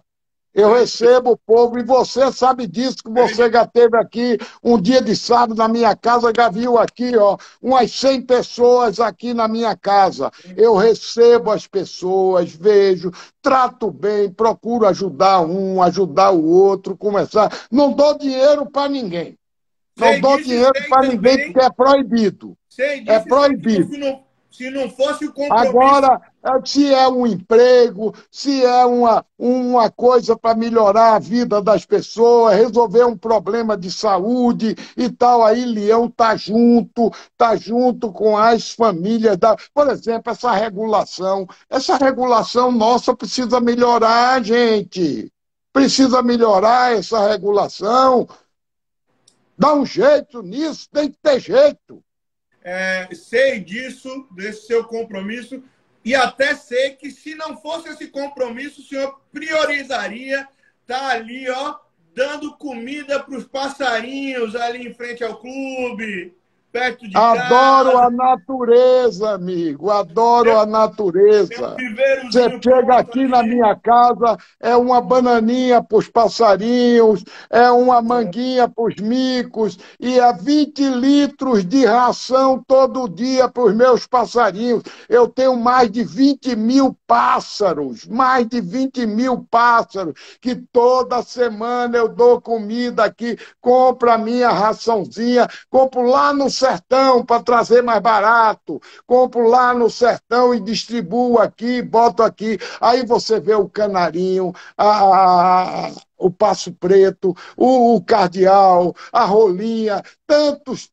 Eu recebo o povo, e você sabe disso, que você já esteve aqui um dia de sábado na minha casa, já viu aqui, ó, umas 100 pessoas aqui na minha casa. Eu recebo as pessoas, vejo, trato bem, procuro ajudar um, ajudar o outro, começar. Não dou dinheiro para ninguém. Não dou dinheiro para ninguém, porque é proibido. É proibido.
Se não fosse o compromisso...
Agora, se é um emprego, se é uma coisa para melhorar a vida das pessoas, resolver um problema de saúde e tal, aí Leão está junto com as famílias. Por exemplo, essa regulação nossa precisa melhorar, gente. Precisa melhorar essa regulação. Dá um jeito nisso, tem que ter jeito.
Sei disso, desse seu compromisso, e até sei que se não fosse esse compromisso, o senhor priorizaria estar ali, ó, dando comida para os passarinhos ali em frente ao clube, perto de casa.
Adoro a natureza, amigo, adoro a natureza. Você chega aqui na minha casa, é uma bananinha para os passarinhos, é uma manguinha para os micos, e é 20 litros de ração todo dia para os meus passarinhos. Eu tenho mais de 20 mil pássaros, que toda semana eu dou comida aqui, compro a minha raçãozinha, compro lá no sertão para trazer mais barato, compro lá no sertão e distribuo aqui, boto aqui. Aí você vê o canarinho, o passo preto, o cardeal, a rolinha, tantos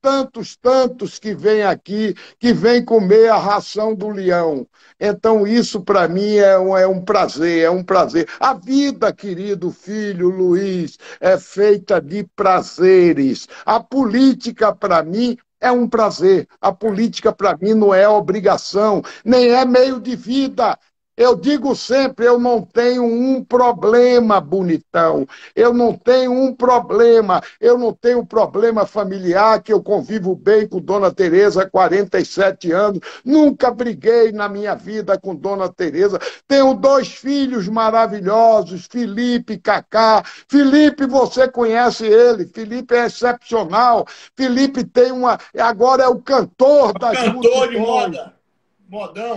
que vêm aqui, que vêm comer a ração do leão. Então isso para mim é um prazer, é um prazer. A vida, querido filho Luiz, é feita de prazeres. A política para mim é um prazer. A política, para mim, não é obrigação, nem é meio de vida. Eu digo sempre, eu não tenho um problema, bonitão. Eu não tenho um problema. Eu não tenho problema familiar, que eu convivo bem com Dona Tereza há 47 anos. Nunca briguei na minha vida com Dona Tereza. Tenho 2 filhos maravilhosos, Felipe e Cacá. Felipe, você conhece ele. Felipe é excepcional. Felipe tem agora é o cantor das multidões.
Cantor de moda. Modão.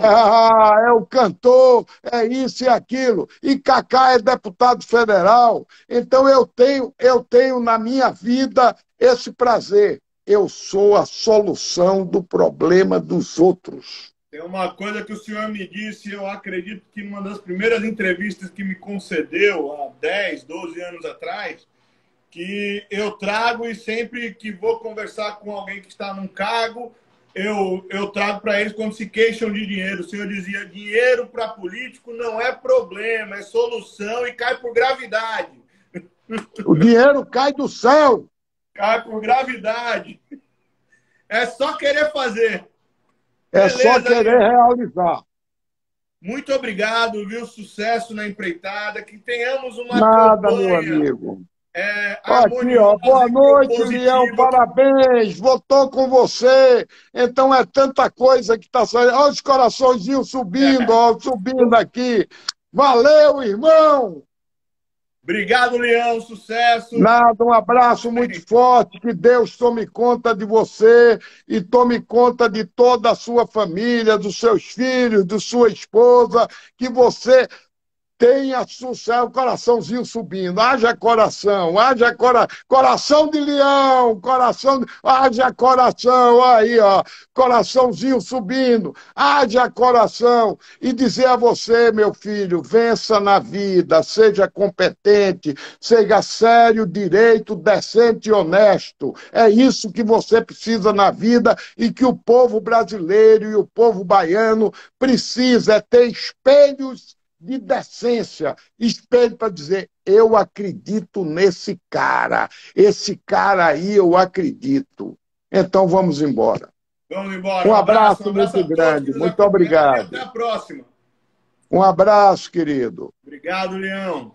É o cantor, é isso e aquilo. E Cacá é deputado federal. Então eu tenho na minha vida esse prazer. Eu sou a solução do problema dos outros.
Tem uma coisa que o senhor me disse, eu acredito que numa das primeiras entrevistas que me concedeu, há 10, 12 anos atrás, que eu trago, e sempre que vou conversar com alguém que está num cargo, eu trago para eles quando se queixam de dinheiro. O senhor dizia, dinheiro para político não é problema, é solução e cai por gravidade.
O dinheiro cai do céu.
Cai por gravidade. É só querer fazer.
É só querer realizar.
Muito obrigado, viu? Sucesso na empreitada, que tenhamos uma
Nada, meu
campanha
amigo. Aqui, ó,
harmoniosa
boa
e
noite, Leão,
propositiva.
parabéns, votou com você. Então é tanta coisa que está saindo. Olha os coraçõezinhos subindo, ó, subindo aqui. Valeu, irmão!
Obrigado, Leão, sucesso.
Nada, um abraço muito forte, que Deus tome conta de você e tome conta de toda a sua família, dos seus filhos, de sua esposa, que você tenha sucesso, o coraçãozinho subindo, haja coração de leão, haja coração, aí, ó, coraçãozinho subindo, haja coração, e dizer a você, meu filho, vença na vida, seja competente, seja sério, direito, decente e honesto, é isso que você precisa na vida e que o povo brasileiro e o povo baiano precisa, é ter espelhos de decência, espelho para dizer, eu acredito nesse cara, esse cara aí eu acredito. Então vamos embora.
Vamos embora.
Um
Um
abraço
abraço
muito
a todos que
grande,
nos
muito
acompanharam e até
obrigado.
a próxima.
Um abraço, querido.
Obrigado, Leão.